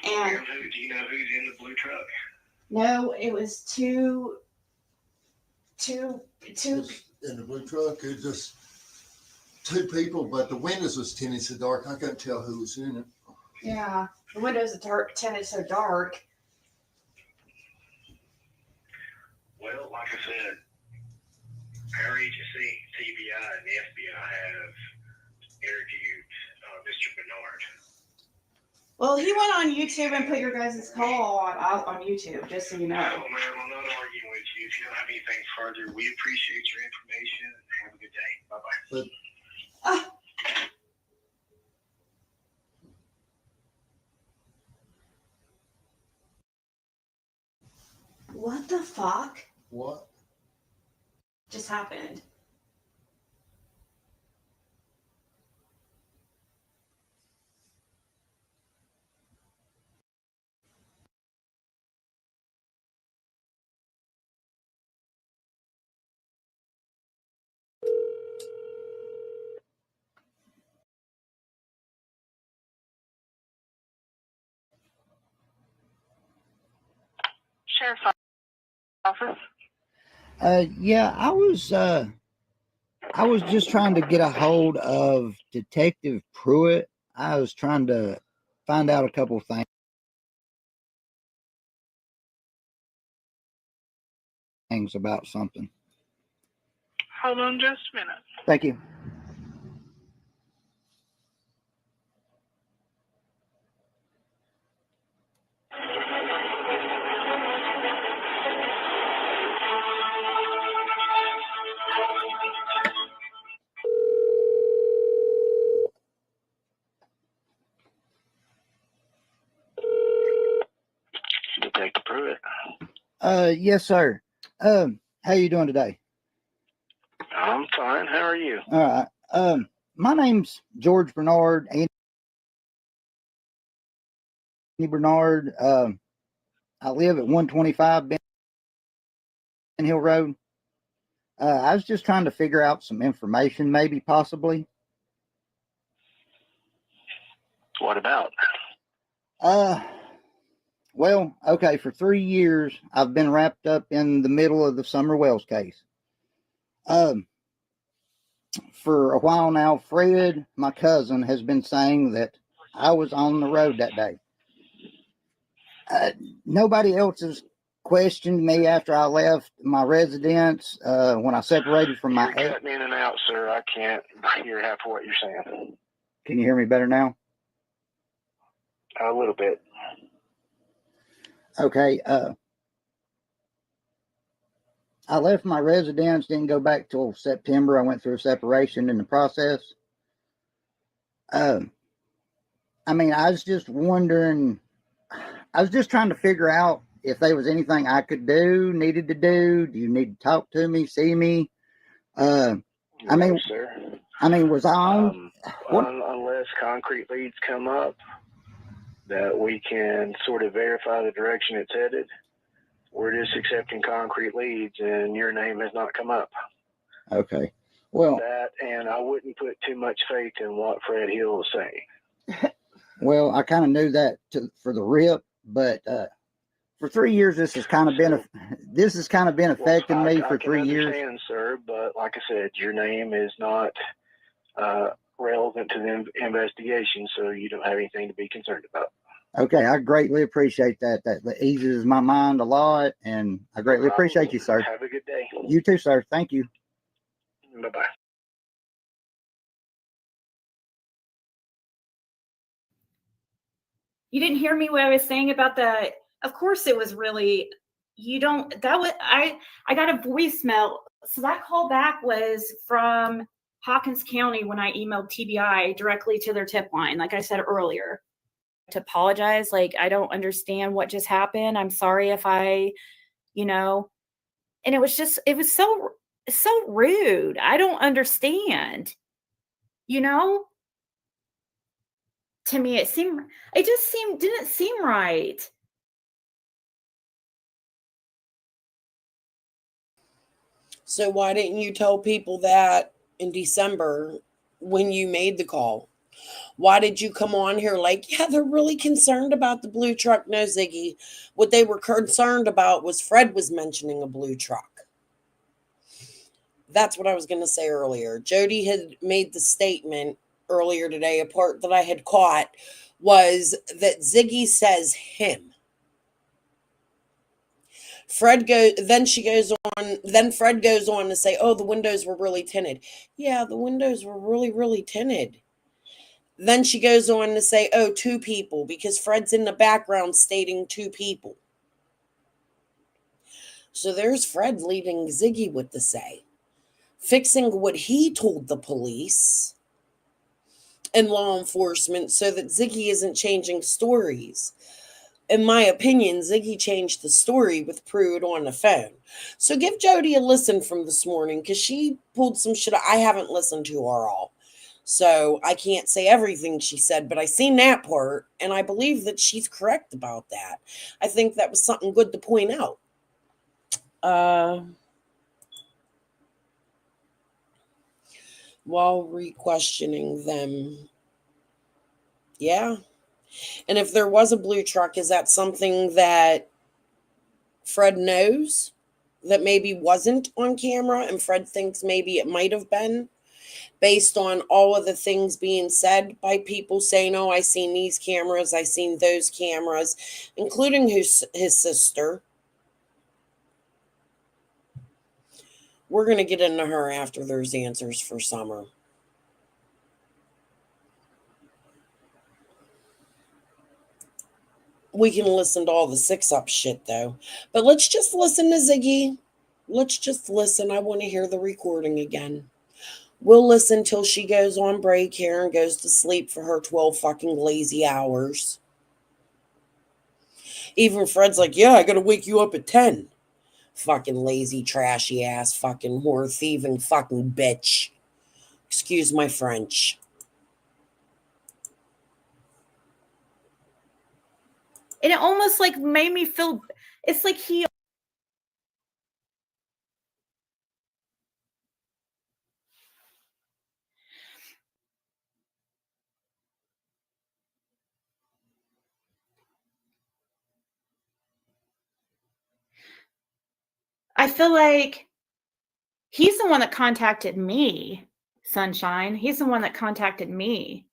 And do you know who's in the blue truck? no, it was two. In the blue truck, it's just two people, but the windows was tinted so dark, I couldn't tell who was in it. Yeah, the windows are tinted so dark. Well, like I said, our agency, TBI, and the FBI have interviewed Mr. Bernard. Well, he went on YouTube and put your guys' call on YouTube, just so you know. No, ma'am, I'm not arguing with you. If you don't have anything further, we appreciate your information and have a good day. Bye-bye. What the fuck What? just happened? Sheriff's Office. Yeah, I was just trying to get a hold of Detective Pruitt. I was trying to find out a couple of things about something. Hold on just a minute. Thank you. Detective Pruitt. Yes, sir. How you doing today? I'm fine. How are you? All right. My name's George Bernard, Andy Bernard. I live at 125 Ben Hill Road. I was just trying to figure out some information, maybe, possibly. What about? Well, okay, for 3 years, I've been wrapped up in the middle of the Summer Wells case. For a while now, Fred, my cousin, has been saying that I was on the road that day. Nobody else has questioned me after I left my residence, when I separated from my You're cutting in and out, sir. I can't hear half of what you're saying. Can you hear me better now? A little bit. Okay. I left my residence, didn't go back till September. I went through a separation in the process. I mean, I was just wondering, I was just trying to figure out if there was anything I could do, needed to do. Do you need to talk to me, see me? I mean, sir. Was I on? Unless concrete leads come up that we can sort of verify the direction it's headed, we're just accepting concrete leads, and your name has not come up. Okay. Well, that, and I wouldn't put too much faith in what Fred Hill is saying. Well, I kind of knew that for the rip, but for 3 years, this has kind of been affecting me for 3 years. I understand, sir, but like I said, your name is not relevant to the investigation, so you don't have anything to be concerned about. Okay, I greatly appreciate that. That eases my mind a lot, and I greatly appreciate you, sir. Have a good day. You too, sir. Thank you. Bye-bye. You didn't hear me what I was saying about of course it was really, I got a voicemail. So that call back was from Hawkins County when I emailed TBI directly to their tip line, like I said earlier. To apologize, like, I don't understand what just happened. I'm sorry if and it was so rude. I don't understand, to me, didn't seem right. So why didn't you tell people that in December when you made the call? Why did you come on here like, yeah, they're really concerned about the blue truck? No, Ziggy. What they were concerned about was Fred was mentioning a blue truck. That's what I was going to say earlier. Jody had made the statement earlier today. A part that I had caught was that Ziggy says him. Fred goes, then she goes on, then Fred goes on to say, oh, the windows were really tinted. Yeah, the windows were really, really tinted. Then she goes on to say, oh, two people, because Fred's in the background stating two people. So there's Fred leading Ziggy what to say, fixing what he told the police and law enforcement so that Ziggy isn't changing stories. In my opinion, Ziggy changed the story with Prude on the phone. So give Jody a listen from this morning because she pulled some shit. I haven't listened to her all. So I can't say everything she said, but I seen that part, and I believe that she's correct about that. I think that was something good to point out. While re-questioning them. Yeah. And if there was a blue truck, is that something that Fred knows that maybe wasn't on camera and Fred thinks maybe it might have been? Based on all of the things being said by people saying, oh, I seen these cameras, I seen those cameras, including his sister. We're going to get into her after there's answers for Summer. We can listen to all the 6-up shit, though. But let's just listen to Ziggy. Let's just listen. I want to hear the recording again. We'll listen till she goes on break here and goes to sleep for her 12 fucking lazy hours. Even Fred's like, yeah, I gotta wake you up at 10. Fucking lazy, trashy ass, fucking whore, thieving fucking bitch. Excuse my French. And it almost like made me feel, it's like he. I feel like he's the one that contacted me, Sunshine. He's the one that contacted me.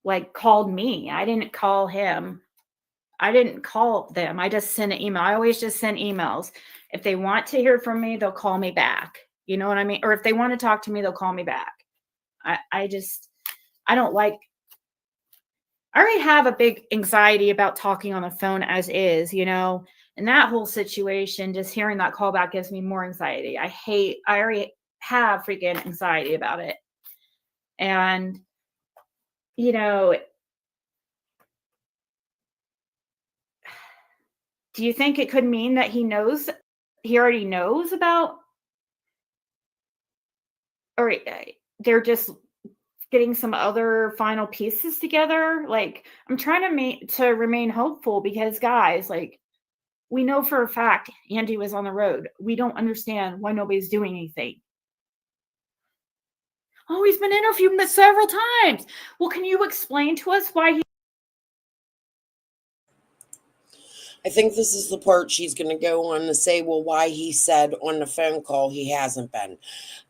Like, called me. I didn't call him. I didn't call them. I just sent an email. I always just send emails. If they want to hear from me, they'll call me back. You know what I mean? Or if they want to talk to me, they'll call me back. I don't like, I already have a big anxiety about talking on the phone as is, you know, and that whole situation, just hearing that call back gives me more anxiety. I already have freaking anxiety about it. And, you know, do you think it could mean that he already knows about, or they're just getting some other final pieces together? Like, I'm trying to remain hopeful because, guys, like, we know for a fact Andy was on the road. We don't understand why nobody's doing anything. Oh, he's been interviewed several times. Well, can you explain to us why he? I think this is the part she's going to go on to say, well, why he said on the phone call he hasn't been.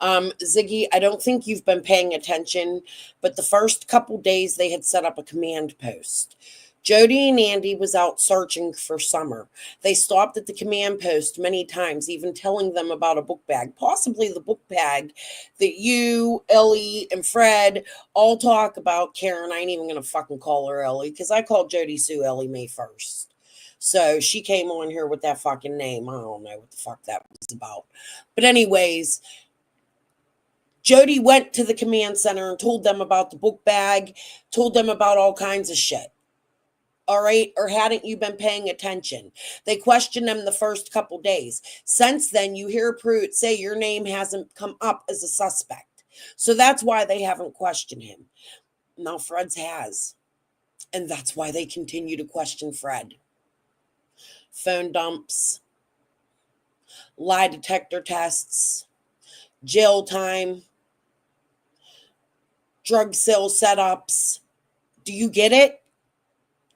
Ziggy, I don't think you've been paying attention, but the first couple days they had set up a command post. Jody and Andy was out searching for Summer. They stopped at the command post many times, even telling them about a book bag, possibly the book bag that you, Ellie, and Fred all talk about. Karen, I ain't even going to fucking call her Ellie because I called Jody Sue Ellie May 1st. So she came on here with that fucking name. I don't know what the fuck that was about. But anyways, Jody went to the command center and told them about the book bag, told them about all kinds of shit. All right? Or hadn't you been paying attention? They questioned him the first couple days. Since then, you hear Pruitt say your name hasn't come up as a suspect. So that's why they haven't questioned him. Now Fred's has. And that's why they continue to question Fred. Phone dumps, lie detector tests, jail time, drug sale setups. Do you get it?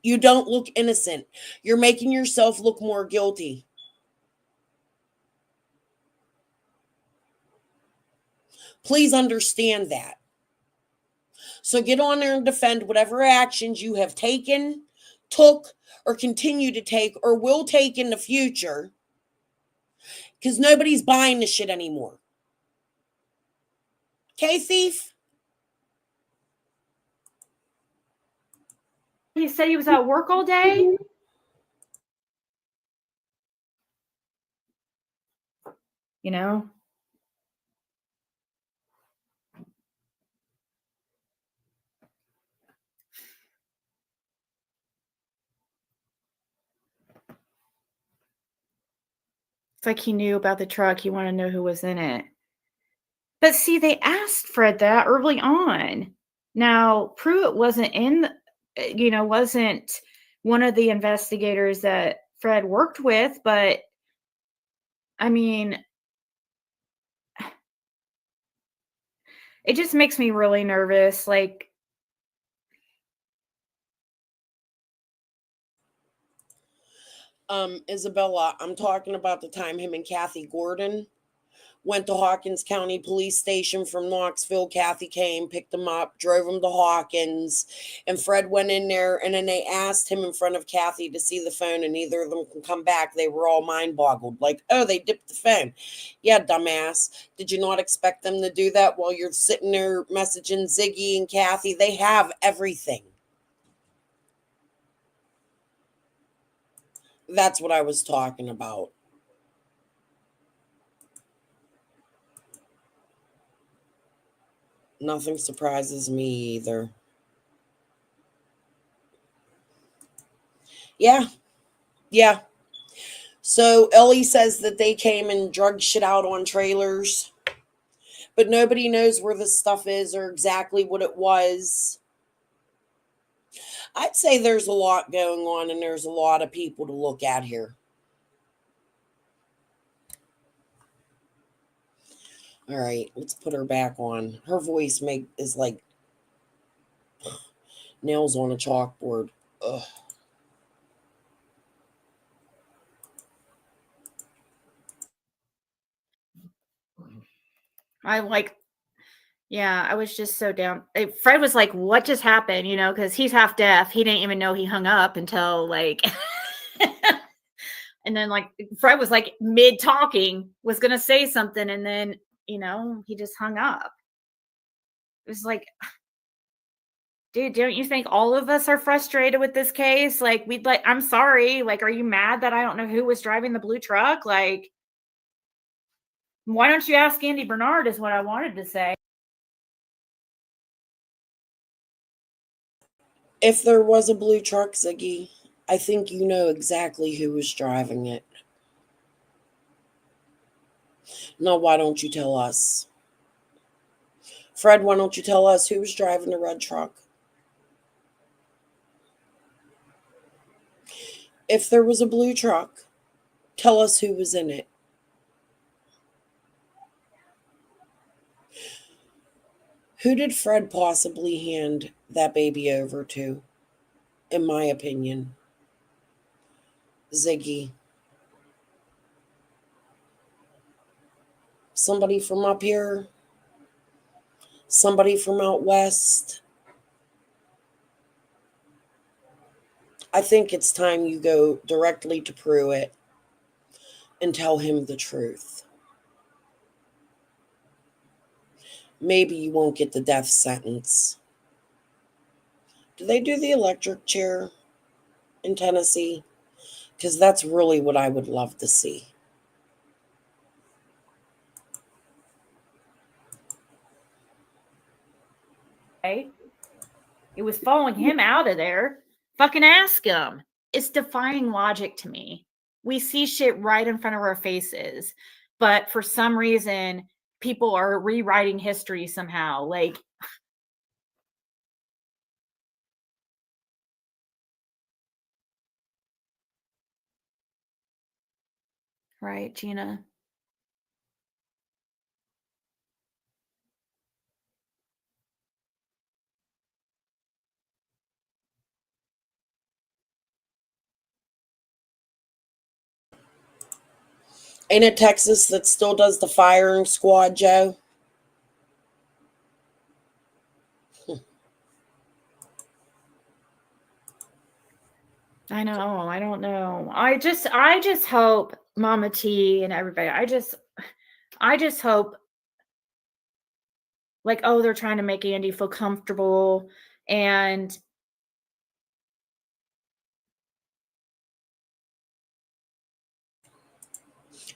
You don't look innocent. You're making yourself look more guilty. Please understand that. So get on there and defend whatever actions you have taken, took, or continue to take, or will take in the future. Because nobody's buying this shit anymore. Okay, thief? He said he was at work all day. You know? It's like he knew about the truck. He wanted to know who was in it. But see, they asked Fred that early on. Now, Pruitt wasn't wasn't one of the investigators that Fred worked with, but I mean, it just makes me really nervous. Like, Isabella, I'm talking about the time him and Kathy Gordon went to Hawkins County Police Station from Knoxville. Kathy came, picked him up, drove him to Hawkins, and Fred went in there, and then they asked him in front of Kathy to see the phone, and neither of them can come back. They were all mind-boggled, like, oh, they dipped the phone. Yeah, dumbass. Did you not expect them to do that while you're sitting there messaging Ziggy and Kathy? They have everything. That's what I was talking about. Nothing surprises me either. Yeah. Yeah. So Ellie says that they came and drug shit out on trailers, but nobody knows where the stuff is or exactly what it was. I'd say there's a lot going on and there's a lot of people to look at here. All right, let's put her back on. Her voice is like nails on a chalkboard. Ugh. I was just so down. Fred was like, what just happened? Because he's half deaf. He didn't even know he hung up until like, and then like Fred was like mid talking, was going to say something. And then, he just hung up. It was like, dude, don't you think all of us are frustrated with this case? Like, I'm sorry. Like, are you mad that I don't know who was driving the blue truck? Like, why don't you ask Andy Bernard is what I wanted to say. If there was a blue truck, Ziggy, I think you know exactly who was driving it. Now, why don't you tell us? Fred, why don't you tell us who was driving the red truck? If there was a blue truck, tell us who was in it. Who did Fred possibly hand that baby over to, in my opinion? Ziggy. Somebody from up here? Somebody from out west? I think it's time you go directly to Pruitt and tell him the truth. Maybe you won't get the death sentence. Do they do the electric chair in Tennessee? Because that's really what I would love to see. It was following him out of there. Fucking ask him. It's defying logic to me. We see shit right in front of our faces, but for some reason, people are rewriting history somehow. Like, right, Gina? Ain't it Texas that still does the firing squad, Joe? I know. I don't know. I just hope Mama T and everybody. I just hope, like, oh, they're trying to make Andy feel comfortable, and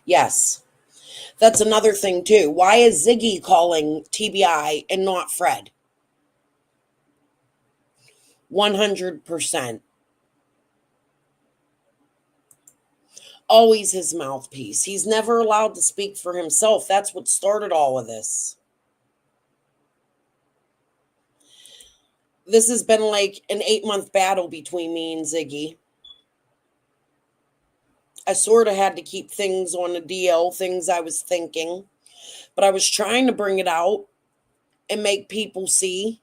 Yes. That's another thing, too. Why is Ziggy calling TBI and not Fred? 100%. Always his mouthpiece. He's never allowed to speak for himself. That's what started all of this. This has been like an 8-month battle between me and Ziggy. I sort of had to keep things on the DL, things I was thinking, but I was trying to bring it out and make people see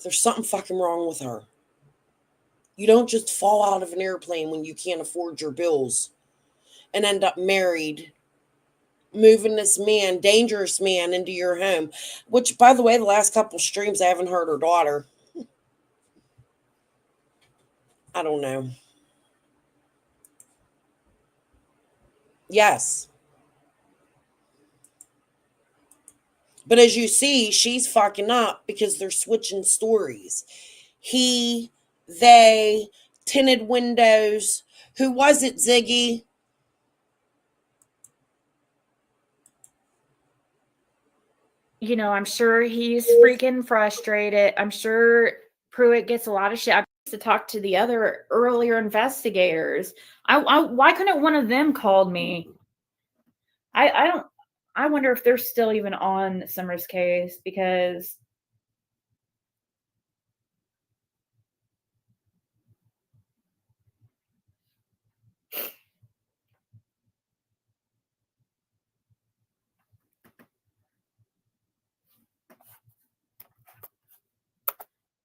there's something fucking wrong with her. You don't just fall out of an airplane when you can't afford your bills and end up married, moving this man, dangerous man, into your home. Which, by the way, the last couple streams I haven't heard her daughter. I don't know. Yes. But as you see, she's fucking up because they're switching stories. He, they, tinted windows. Who was it, Ziggy? you know, I'm sure he's freaking frustrated. I'm sure Pruitt gets a lot of shit. I used to talk to the other earlier investigators. Why couldn't one of them called me? I don't. I wonder if they're still even on Summer's case, because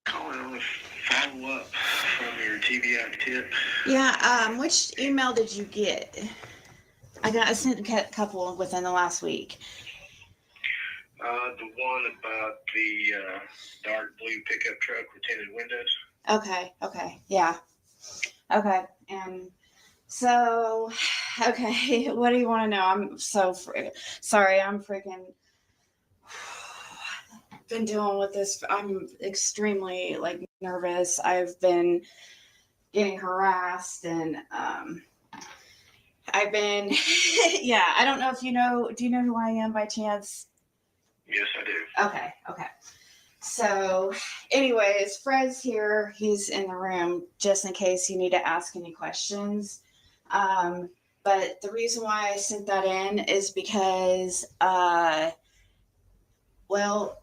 Calling on a follow up from your TBI tip. Yeah, which email did you get? I sent a couple within the last week. The one about the dark blue pickup truck with tinted windows. Okay, yeah. Okay, and so, okay, what do you want to know? I'm so sorry, I'm freaking been dealing with this. I'm extremely like nervous. I've been getting harassed, and I've been yeah, I don't know if you know, do you know who I am by chance? Yes, I do. Okay. So anyways, Fred's here. He's in the room just in case you need to ask any questions. But the reason why I sent that in is because well,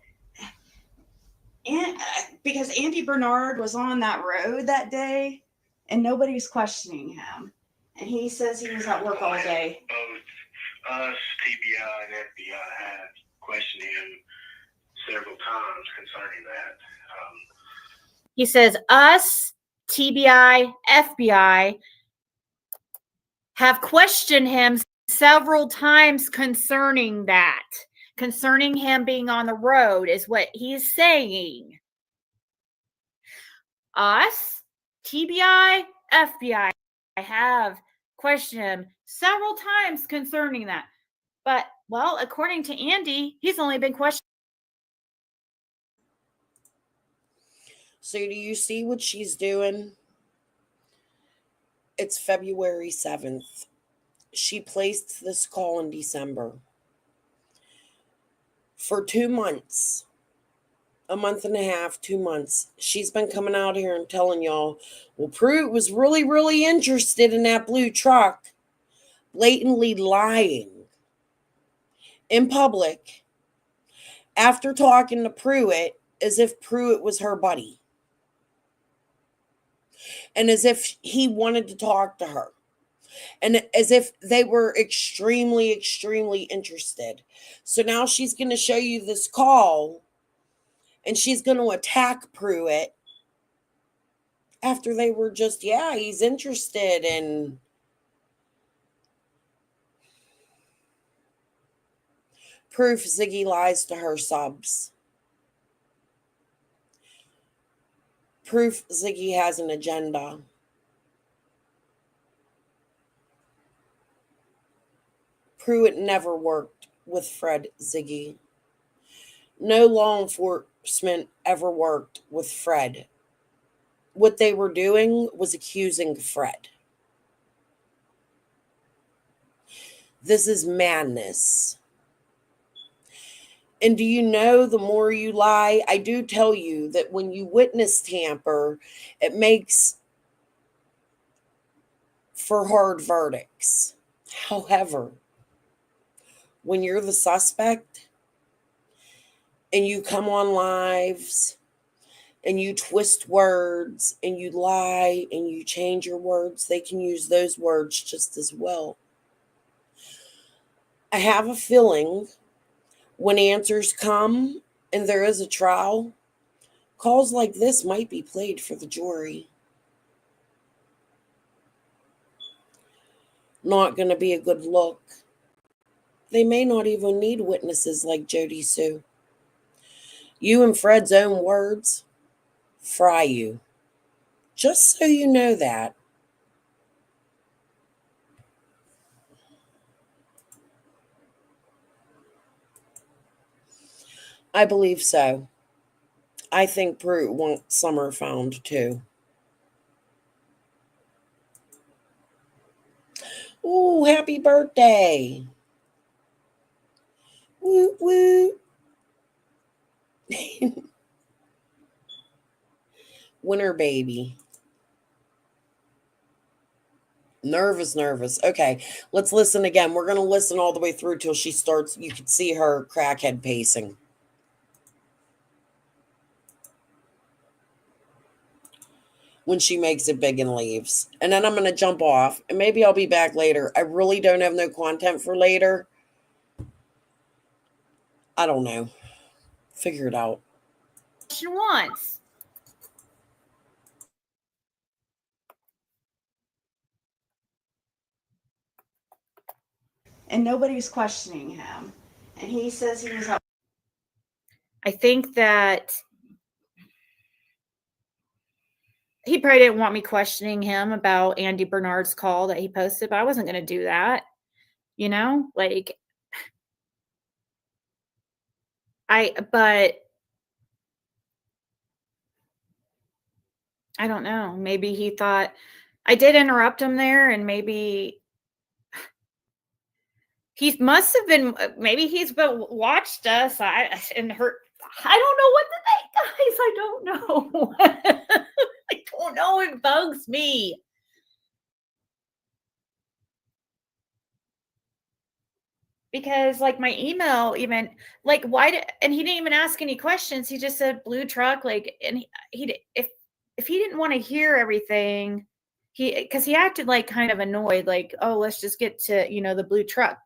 because Andy Bernard was on that road that day and nobody's questioning him. And he says he was at work all day. Both us, TBI, and FBI had questioned him several times concerning that. he says us, TBI, FBI have questioned him several times concerning that. Concerning him being on the road is what he's saying. Us, TBI, FBI have questioned him several times concerning that. But, well, according to Andy, he's only been questioned. So do you see what she's doing? It's February 7th. She placed this call in December. For 2 months, a month and a half, 2 months, she's been coming out here and telling y'all, well, Pruitt was really, really interested in that blue truck, blatantly lying in public after talking to Pruitt as if Pruitt was her buddy and as if he wanted to talk to her and as if they were extremely, extremely interested. So now she's going to show you this call and she's going to attack Pruitt after they were just, yeah, he's interested. And Proof Ziggy lies to her subs. Proof Ziggy has an agenda. Pruitt never worked with Fred Ziggy. No law enforcement ever worked with Fred. What they were doing was accusing Fred. This is madness. And do you know, the more you lie, I do tell you that when you witness tamper, it makes for hard verdicts. However, when you're the suspect and you come on lives and you twist words and you lie and you change your words, they can use those words just as well. I have a feeling when answers come and there is a trial, calls like this might be played for the jury. Not going to be a good look. They may not even need witnesses like Jody Sue. You and Fred's own words fry you. Just so you know that. I believe so. I think Pruitt wants Summer found too. Ooh, happy birthday. Woot woot. Winter baby. Nervous. Okay, let's listen again. We're going to listen all the way through till she starts. You can see her crackhead pacing. When she makes it big and leaves. And then I'm going to jump off. And maybe I'll be back later. I really don't have no content for later. I don't know. Figure it out. She wants. And nobody's questioning him. And he says he was up. I think that he probably didn't want me questioning him about Andy Bernard's call that he posted, but I wasn't going to do that. You know, like, but I don't know. Maybe he thought I did interrupt him there, and maybe he must have been, maybe he's been watched us. And heard. I don't know what to think, guys. I don't know. I don't know. It bugs me. Because like my email, even like and he didn't even ask any questions. He just said blue truck, like, and if he didn't want to hear everything, because he acted like kind of annoyed, like, oh, let's just get to, the blue truck,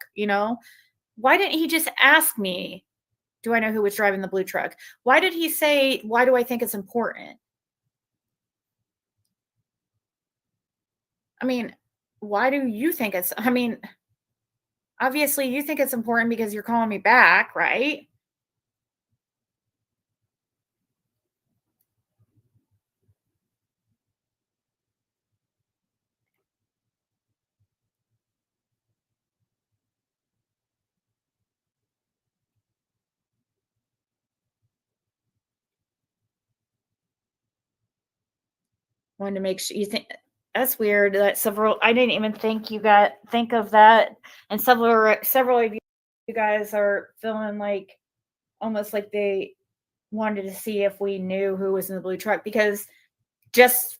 why didn't he just ask me, do I know who was driving the blue truck? Why did he say, why do I think it's important? I mean, why do you think it's, obviously you think it's important because you're calling me back, right? Wanted to make sure you think that's weird that I didn't even think think of that. And several of you guys are feeling like almost like they wanted to see if we knew who was in the blue truck, because just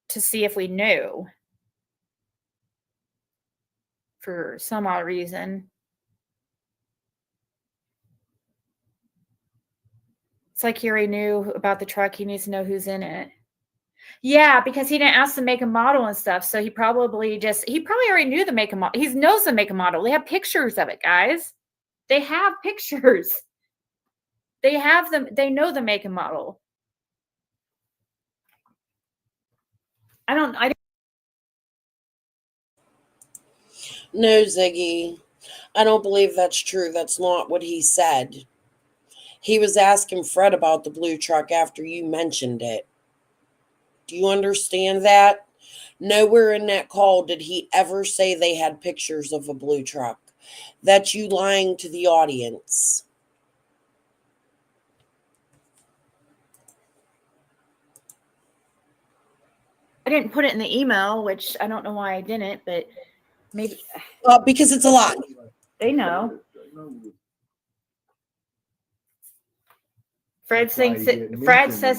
to see if we knew for some odd reason. It's like he already knew about the truck. He needs to know who's in it. Yeah, because he didn't ask the make and model and stuff. So he probably already knew the make and model. He knows the make and model. They have pictures of it, guys. They have pictures. They have them. They know the make and model. No, Ziggy. I don't believe that's true. That's not what he said. He was asking Fred about the blue truck after you mentioned it. Do you understand that? Nowhere in that call did he ever say they had pictures of a blue truck. That's you lying to the audience. I didn't put it in the email, which I don't know why I didn't, but maybe Because it's a lie. they know. Fred says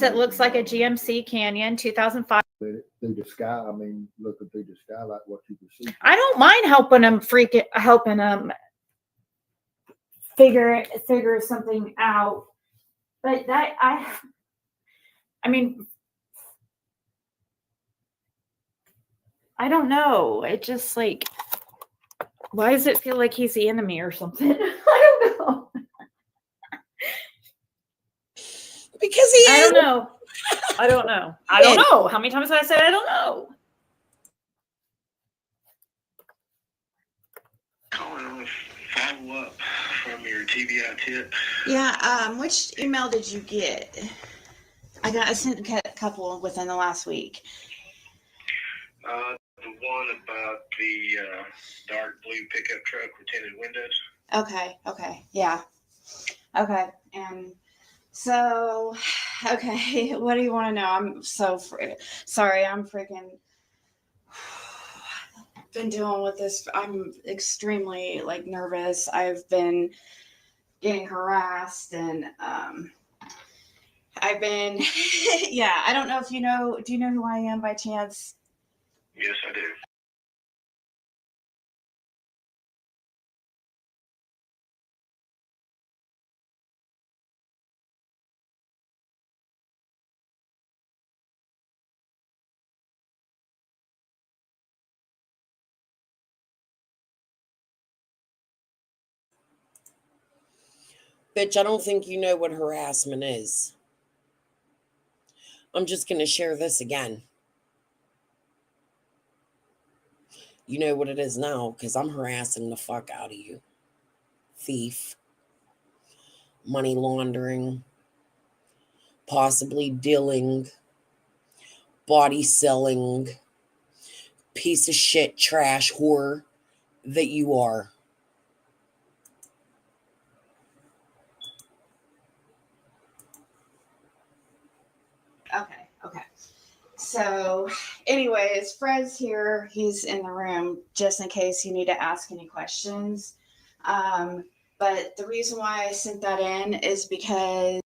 it looks like a GMC Canyon 2005. Through the sky, I mean, looking through the sky like what you can see. I don't mind helping them figure something out, but that I mean, I don't know. It just like, why does it feel like he's the enemy or something? I don't know. Because he is. I don't know. I don't know. I don't know. How many times have I said I don't know? Calling on a follow up from your TBI tip. Yeah. Which email did you get? I sent a couple within the last week. The one about the dark blue pickup truck with tinted windows. Okay. Yeah. Okay. And so, okay, what do you want to know? I'm so sorry. I'm freaking been dealing with this. I'm extremely nervous. I've been getting harassed and I've been yeah, I don't know if you know, do you know who I am by chance? Yes, I do. Bitch, I don't think you know what harassment is. I'm just going to share this again. You know what it is now because I'm harassing the fuck out of you. Thief. Money laundering. Possibly dealing. Body selling. Piece of shit, trash, whore that you are. Okay. So, anyways, Fred's here. He's in the room just in case you need to ask any questions. But the reason why I sent that in is because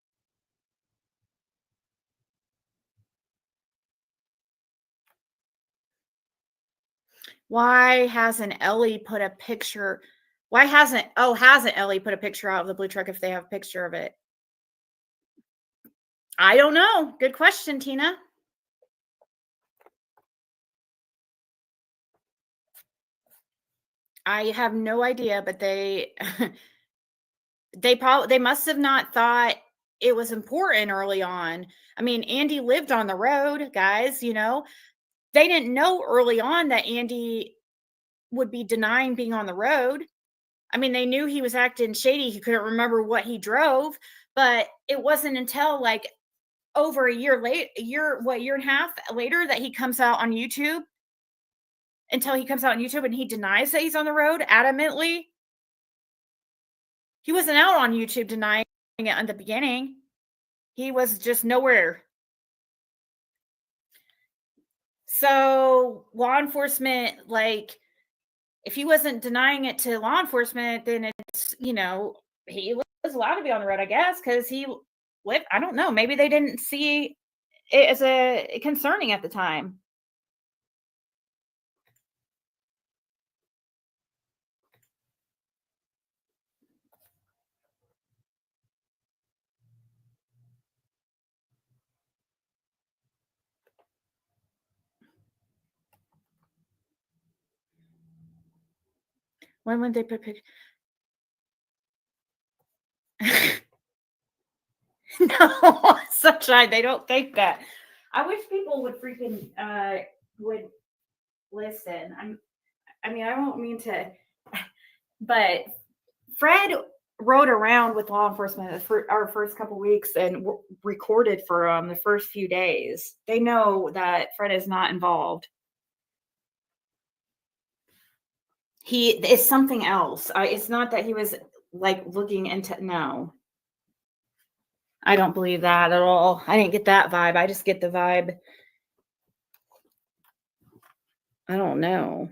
Why hasn't Ellie put a picture? Hasn't Ellie put a picture out of the blue truck if they have a picture of it? I don't know. Good question, Tina. I have no idea, but they must have not thought it was important early on. I mean, Andy lived on the road, guys, you know. They didn't know early on that Andy would be denying being on the road. I mean, they knew he was acting shady. He couldn't remember what he drove, but it wasn't until like over a year and a half later that he comes out on YouTube. Until he comes out on YouTube and he denies that he's on the road adamantly. He wasn't out on YouTube denying it in the beginning. He was just nowhere. So law enforcement, if he wasn't denying it to law enforcement, then it's, he was allowed to be on the road, I guess, because he lived. I don't know. Maybe they didn't see it as a concerning at the time. When would they put picture? No, sunshine. They don't think that. I wish people would freaking listen. I don't mean to, but Fred rode around with law enforcement for our first couple weeks and recorded for the first few days. They know that Fred is not involved. He is something else. It's not that he was like looking into, no. I don't believe that at all. I didn't get that vibe. I just get the vibe. I don't know.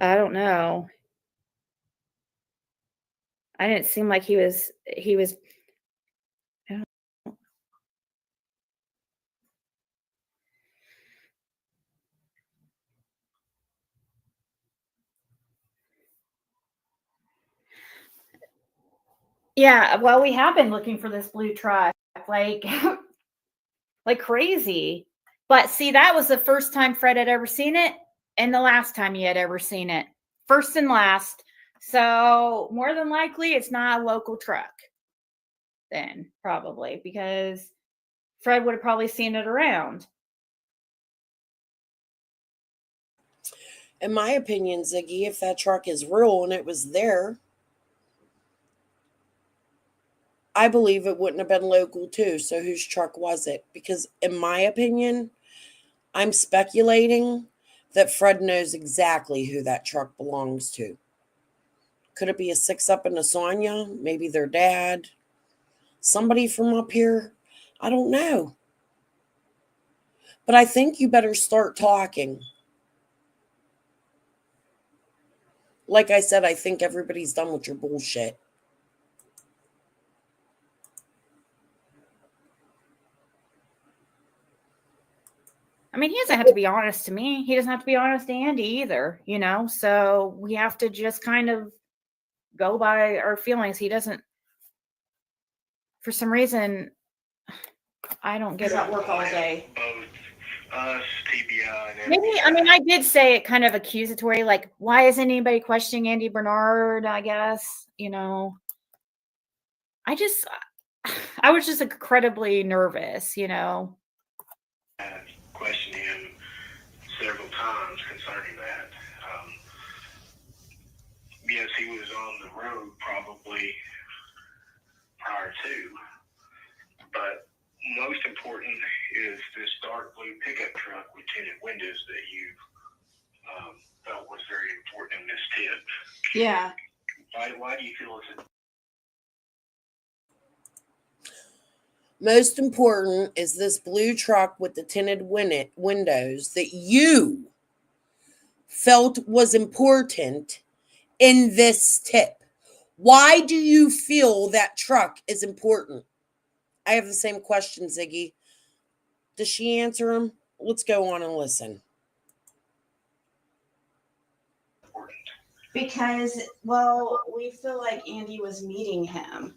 I don't know. I didn't seem like he was I don't- yeah, well, we have been looking for this blue truck like like crazy. But see, that was the first time Fred had ever seen it and the last time he had ever seen it. First and last. So more than likely it's not a local truck then, probably, because Fred would have probably seen it around. In my opinion, Ziggy, if that truck is real and it was there, I believe it wouldn't have been local too. So whose truck was it? Because in my opinion, I'm speculating that Fred knows exactly who that truck belongs to. Could it be a 6-up in Sonia? Maybe their dad? Somebody from up here? I don't know. But I think you better start talking. Like I said, I think everybody's done with your bullshit. I mean, he doesn't have to be honest to me. He doesn't have to be honest to Andy either, you know? So we have to just kind of go by our feelings. He doesn't, for some reason, I don't get at work all day. Both us, TBI, and Maybe, I mean, I did say it kind of accusatory, like, why isn't anybody questioning Andy Bernard, I guess, you know? I was just incredibly nervous, you know? questioned him several times concerning that. Yes, he was on the road probably prior to, but most important is this dark blue pickup truck with tinted windows that you felt was very important in this tip. Yeah. Why do you feel it's Most important is this blue truck with the tinted windows that you felt was important in this tip. Why do you feel that truck is important? I have the same question, Ziggy. Does she answer him? Let's go on and listen. important? Because, well, we feel like Andy was meeting him.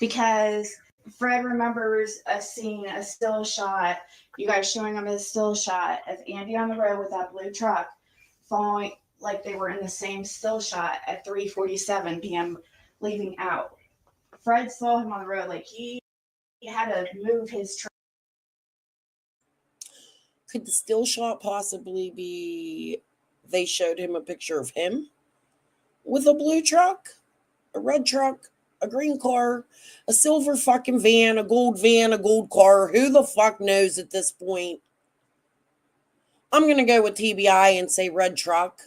Because Fred remembers us seeing a still shot, you guys showing him a still shot of Andy on the road with that blue truck, following like they were in the same still shot at 3:47 p.m. leaving out. Fred saw him on the road, like he had to move his truck. Could the still shot possibly be they showed him a picture of him with a blue truck, a red truck, a green car, a silver fucking van, a gold car? Who the fuck knows at this point? I'm going to go with TBI and say red truck.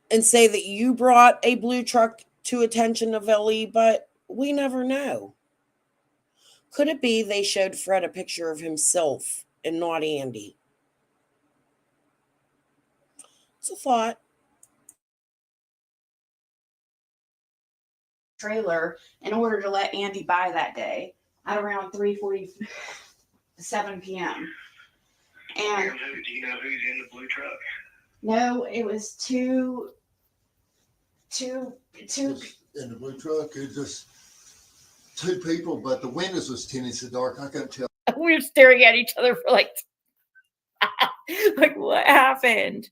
And say that you brought a blue truck to attention of Ellie, but we never know. Could it be they showed Fred a picture of himself and not Andy? It's a thought. Trailer in order to let Andy by that day at around 3:47 p.m. And Do you know who's in the blue truck? no, it was two. In the blue truck, it just 2 people, but the windows was tinted so dark I couldn't tell. We were staring at each other for like what happened?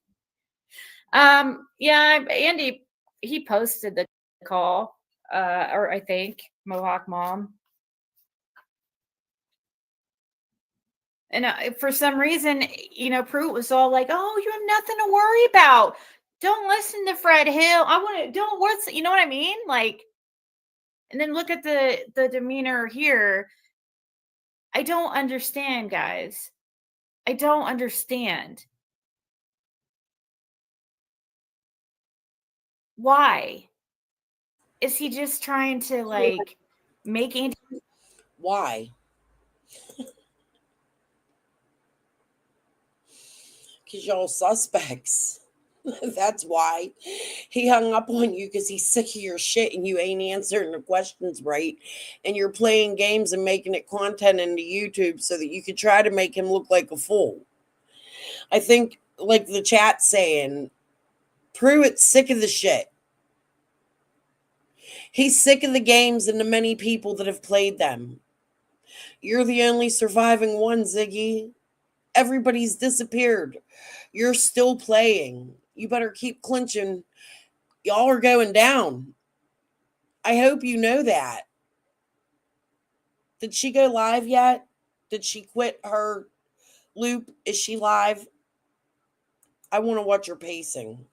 Yeah, Andy, he posted the call, or I think Mohawk Mom. And for some reason, Pruitt was all like, "Oh, you have nothing to worry about. Don't listen to Fred Hill. Don't listen." You know what I mean? Like, and then look at the demeanor here. I don't understand, guys. I don't understand. Why? Is he just trying to like make Andy? Why? Because y'all suspects. That's why. He hung up on you because he's sick of your shit and you ain't answering the questions right. And you're playing games and making it content into YouTube so that you could try to make him look like a fool. I think, like the chat saying, Pruitt's sick of the shit. He's sick of the games and the many people that have played them. You're the only surviving one, Ziggy. Everybody's disappeared. You're still playing. You better keep clinching. Y'all are going down. I hope you know that. Did she go live yet? Did she quit her loop? Is she live? I want to watch her pacing.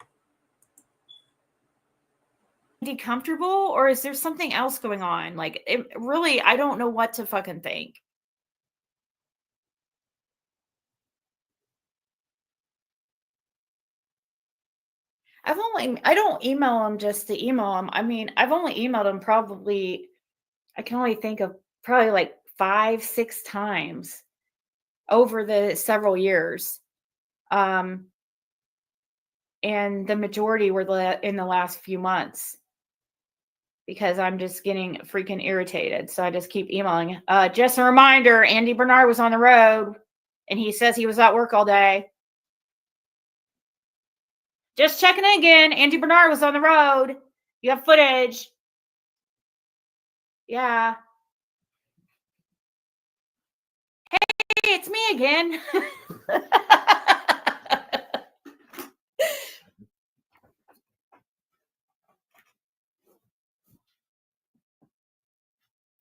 Comfortable, or is there something else going on? Like, really, I don't know what to fucking think. I don't email him just to email him. I mean, I've only emailed him probably, I can only think of probably like 5-6 times over the several years. And the majority were in the last few months because I'm just getting freaking irritated. So I just keep emailing. Just a reminder, Andy Bernard was on the road and he says he was at work all day. Just checking in again. Andy Bernard was on the road. You have footage. Yeah. Hey, it's me again.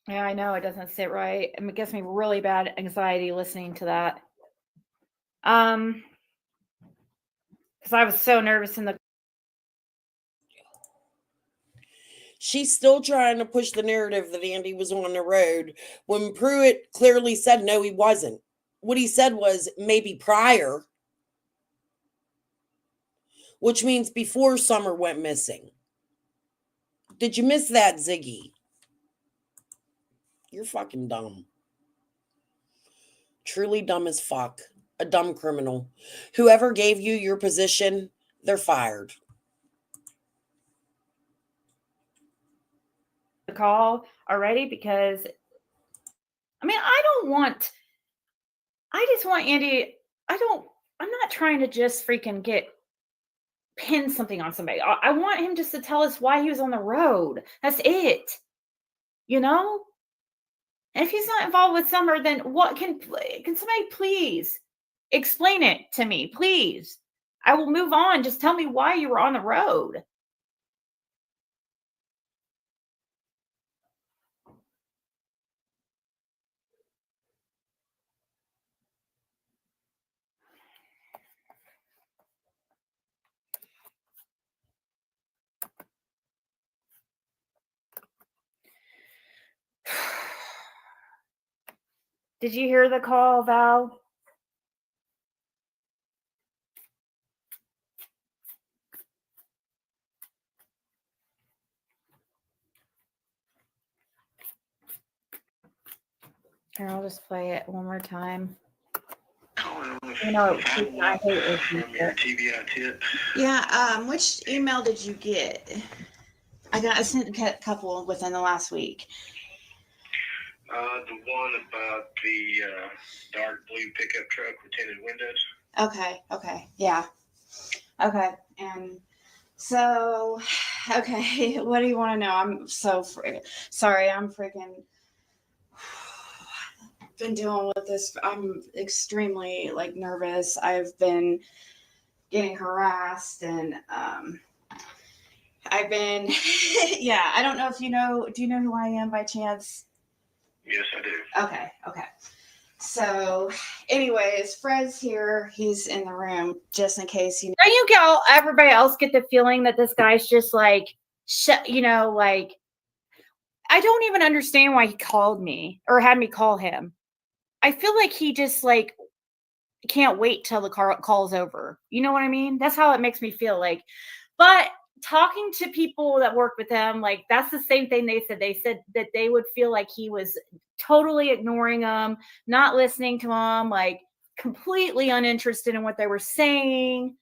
Yeah, I know it doesn't sit right. It gives me really bad anxiety listening to that. Because I was so nervous in the. She's still trying to push the narrative that Andy was on the road when Pruitt clearly said no, he wasn't. What he said was maybe prior, which means before Summer went missing. Did you miss that, Ziggy? You're fucking dumb. Truly dumb as fuck. A dumb criminal. Whoever gave you your position, they're fired. The call already because I mean, I just want Andy. I'm not trying to just freaking pin something on somebody. I want him just to tell us why he was on the road. That's it. You know? And if he's not involved with Summer, then what can somebody please explain it to me, please? I will move on. Just tell me why you were on the road. Did you hear the call, Val? Here, I'll just play it one more time. You know, I hate listening to it. Yeah. Which email did you get? I sent a couple within the last week. The one about the dark blue pickup truck with tinted windows. Okay. Yeah. Okay. And so, okay, what do you want to know? I'm so sorry. I'm freaking been dealing with this. I'm extremely nervous. I've been getting harassed and I've been yeah, I don't know if do you know who I am by chance? Yes, I do. Okay. So, anyways, Fred's here. He's in the room just in case you. Don't you get everybody else get the feeling that this guy's just like, you know, like, I don't even understand why he called me or had me call him. I feel like he just like can't wait till the call's over. You know what I mean? That's how it makes me feel like. But talking to people that work with him, like that's the same thing they said. They said that they would feel like he was totally ignoring them, not listening to them, like completely uninterested in what they were saying.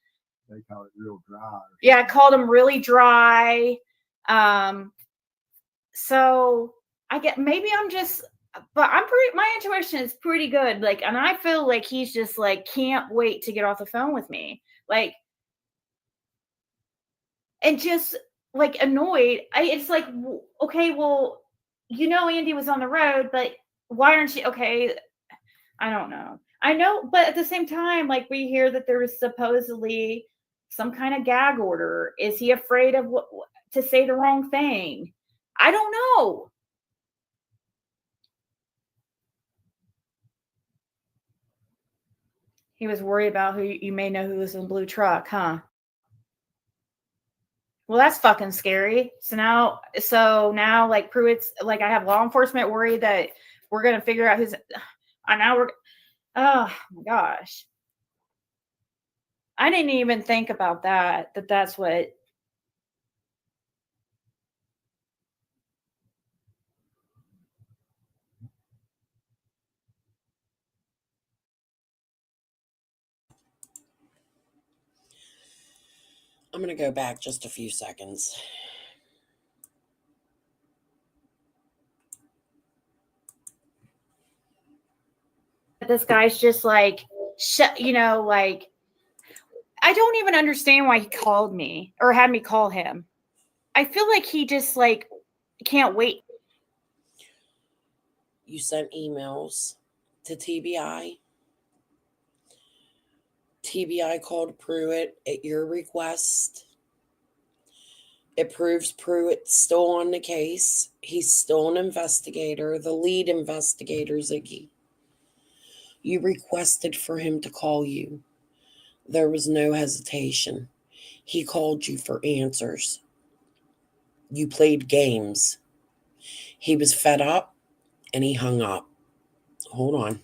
They call it real dry. Yeah, I called him really dry. So I get, maybe I'm just, but my intuition is pretty good. Like, and I feel like he's just like, can't wait to get off the phone with me. Like, and just like annoyed. It's like, okay, well, you know, Andy was on the road, but why aren't you? Okay. I don't know. I know, but at the same time, like we hear that there was supposedly some kind of gag order. Is he afraid of to say the wrong thing? I don't know. He was worried about who you may know who was in the blue truck, huh? Well, that's fucking scary. So now, like Pruitt's, like I have law enforcement worried that we're gonna figure out who's. Now we're. Oh my gosh. I didn't even think about that. That's what. I'm going to go back just a few seconds. This guy's just like, you know, like, I don't even understand why he called me or had me call him. I feel like he just like can't wait. You sent emails to TBI. TBI called Pruitt at your request. It proves Pruitt's still on the case. He's still an investigator, the lead investigator, Ziggy. You requested for him to call you. There was no hesitation. He called you for answers. You played games. He was fed up and he hung up. Hold on.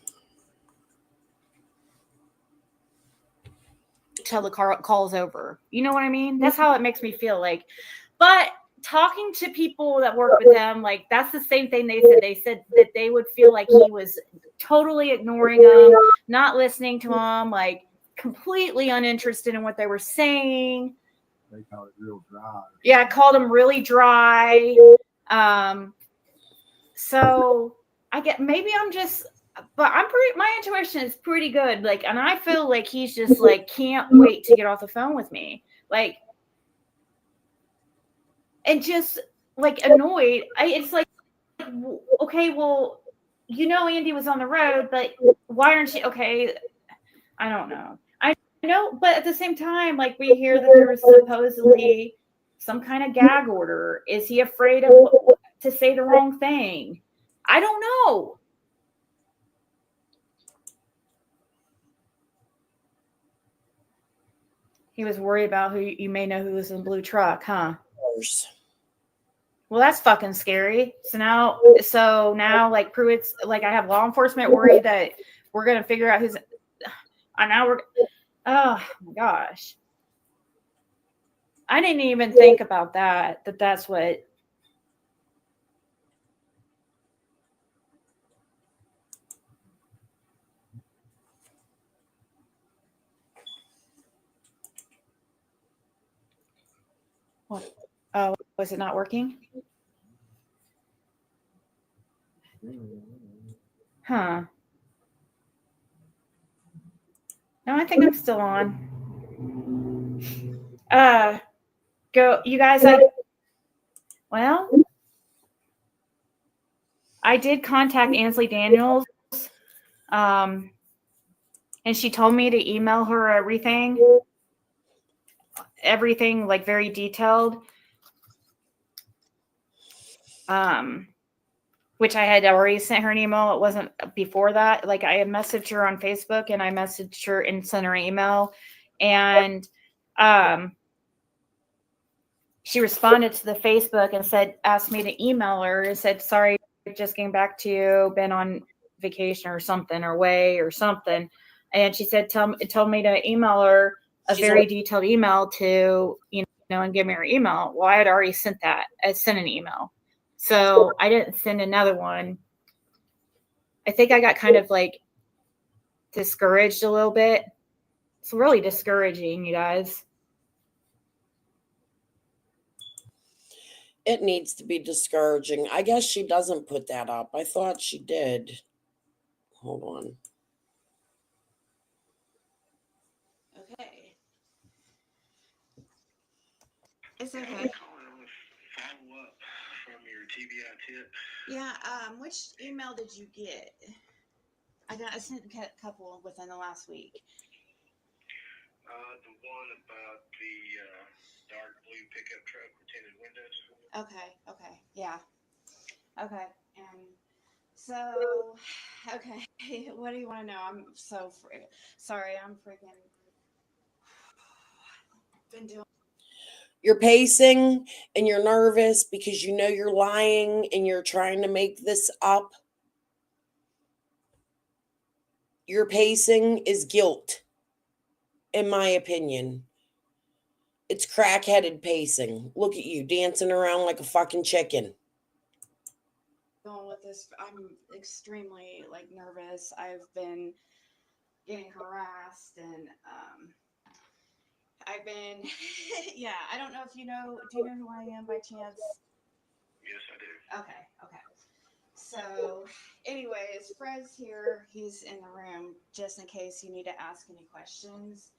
Till the call's over. You know what I mean? That's how it makes me feel like. But talking to people that work with him, like that's the same thing they said. They said that they would feel like he was totally ignoring them, not listening to them, like completely uninterested in what they were saying. They call it real dry. Yeah, I called him really dry. So I get, maybe I'm just, but my intuition is pretty good. Like, and I feel like he's just like, can't wait to get off the phone with me. Like, and just like annoyed. It's like, okay, well, you know, Andy was on the road, but why aren't you? Okay. I don't know. I know, but at the same time, like we hear that there was supposedly some kind of gag order. Is he afraid of to say the wrong thing? I don't know. He was worried about who you may know who was in the blue truck, huh? Well, that's fucking scary. So now, like Pruitt's, like I have law enforcement worried that we're gonna figure out who's. Now we're. Oh my gosh. I didn't even think about that. That's what. What? Oh, was it not working? Huh. No, I think I'm still on. Go, you guys. Well, I did contact Ansley Daniels, and she told me to email her everything like very detailed. which I had already sent her an email. It wasn't before that. Like I had messaged her on Facebook and I messaged her and sent her an email. And she responded to the Facebook and asked me to email her and said, sorry, just getting back to you, been on vacation or something or away or something. And she said, told me to email her a very detailed email to, and give me her email. Well, I had already sent that. I sent an email. So I didn't send another one. I think I got kind of like discouraged a little bit. It's really discouraging, you guys. It needs to be discouraging. I guess she doesn't put that up. I thought she did. Hold on. Okay. It's okay. Follow up from your TBI tip. Yeah. Which email did you get? I sent a couple within the last week. The one about the dark blue pickup truck with tinted windows. Okay. Yeah. Okay. And so, okay. What do you want to know? I'm so sorry. I'm freaking been doing. You're pacing and you're nervous because you know you're lying and you're trying to make this up. Your pacing is guilt, in my opinion. It's crack-headed pacing. Look at you dancing around like a fucking chicken. Going with this, I'm extremely nervous. I've been getting harassed and I've been yeah, I don't know if do you know who I am by chance? Yes, I do. Okay. So anyways, Fred's here. He's in the room just in case you need to ask any questions.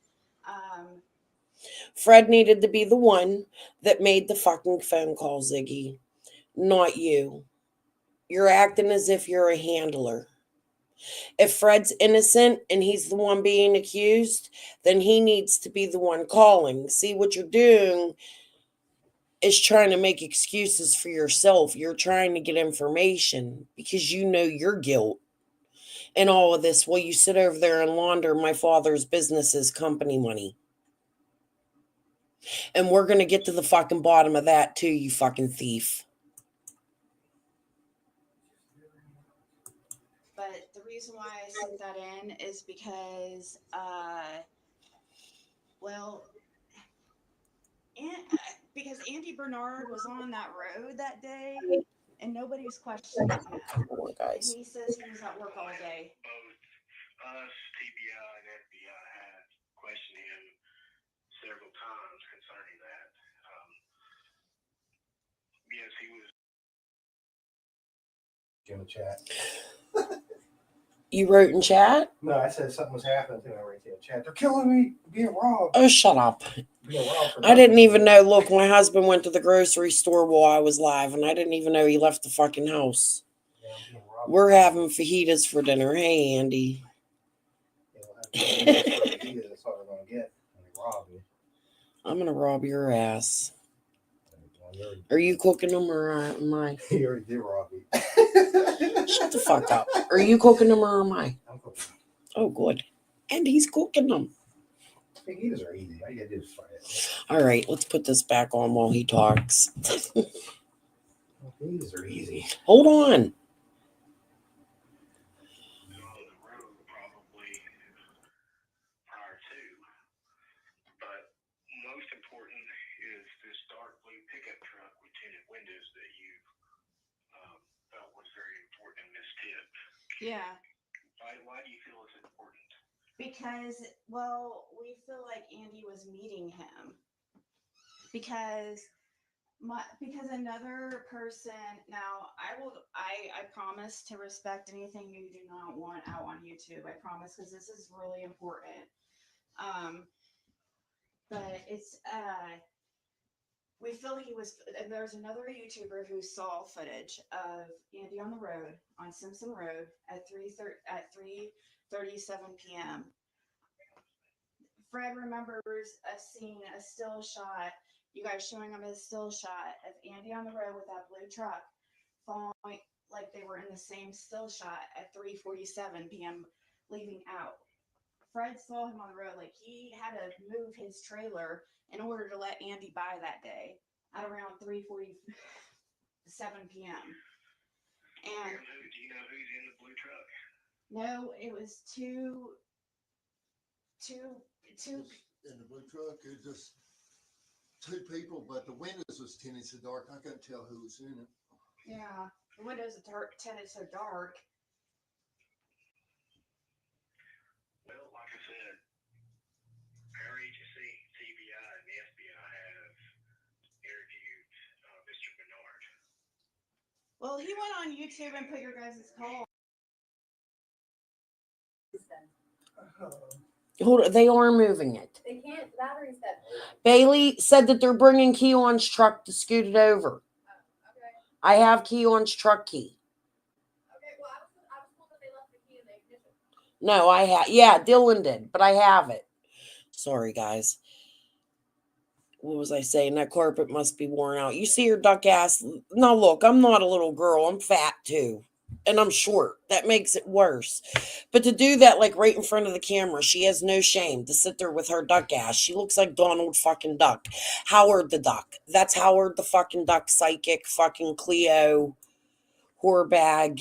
Fred needed to be the one that made the fucking phone call, Ziggy, not you. You're acting as if you're a handler. If Fred's innocent and he's the one being accused, then he needs to be the one calling. See, what you're doing is trying to make excuses for yourself. You're trying to get information because you know your guilt and all of this while you sit over there and launder my father's business's company money. And we're going to get to the fucking bottom of that too, you fucking thief. But the reason why I sent that in is because, because Andy Bernard was on that road that day, and nobody's questioning him. On, guys. He says he was at work all day. Both us, TBI, and FBI had questioned him several times concerning that. Yes, he was in the chat. You wrote in chat? No, I said something was happening to me right there in chat. They're killing me, being robbed. Oh, shut up. Being robbed for I didn't even know. Look, my husband went to the grocery store while I was live, and I didn't even know he left the fucking house. Yeah, We're having fajitas for dinner. Hey, Andy. That's all they're going to get when they rob you. I'm going to rob your ass. Are you cooking them or am I? He already did rob me. Shut the fuck up. Are you cooking them or am I? I'm cooking them. Oh, good. And he's cooking them. Fajitas are easy. All you got to do is fry it. All right, let's put this back on while he talks. Fajitas are easy. Hold on. Yeah. Why do you feel it's important? Because, we feel like Andy was meeting him. Because another person, now I promise to respect anything you do not want out on YouTube. I promise, because this is really important. But it's we feel there's another YouTuber who saw footage of Andy on the road on Simpson Road at 3:37 p.m. Fred remembers us seeing a still shot, you guys showing him a still shot of Andy on the road with that blue truck like they were in the same still shot at 3:47 p.m. leaving out. Fred saw him on the road. Like he had to move his trailer in order to let Andy by that day at around 3:47 p.m. And do you know who's in the blue truck? no, it was two in the blue truck. It just two people, but the windows was tinted so dark I couldn't tell who was in it. Yeah, the windows are tinted so dark. Well, like I said, our agency, TBI, and the FBI have interviewed Mr. Bernard. Well, he went on YouTube and put your guys' call. Hold on, they are moving it. They can't. The battery's dead. Bailey said that they're bringing Keon's truck to scoot it over. Okay. I have Keon's truck key. Okay. Well, I was told that they left the key in the ignition. No, I have. Yeah, Dylan did, but I have it. Sorry, guys. What was I saying? That carpet must be worn out. You see her duck ass. Now, look, I'm not a little girl. I'm fat, too. And I'm short. That makes it worse. But to do that, like, right in front of the camera, she has no shame to sit there with her duck ass. She looks like Donald fucking Duck. Howard the Duck. That's Howard the fucking Duck, psychic, fucking Cleo, whore bag.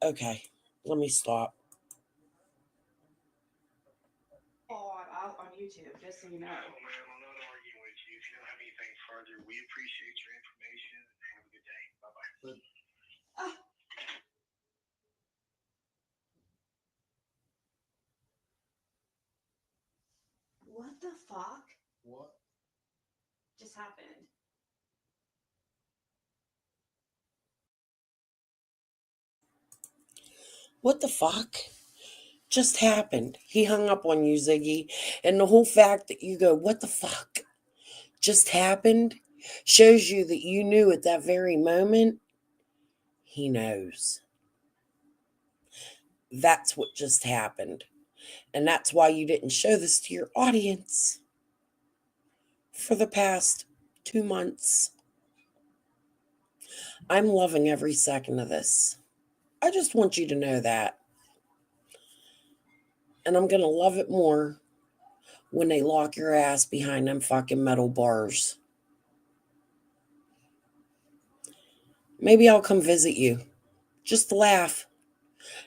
Okay, let me stop. On YouTube, just so you know. Well, ma'am, I'm not arguing with you. If you don't have anything further, we appreciate your information. Have a good day. Bye-bye. What the fuck What? just happened? What the fuck just happened? He hung up on you, Ziggy. And the whole fact that you go, what the fuck just happened, shows you that you knew at that very moment. He knows. That's what just happened. And that's why you didn't show this to your audience for the past 2 months. I'm loving every second of this. I just want you to know that. And I'm going to love it more when they lock your ass behind them fucking metal bars. Maybe I'll come visit you. Just to laugh.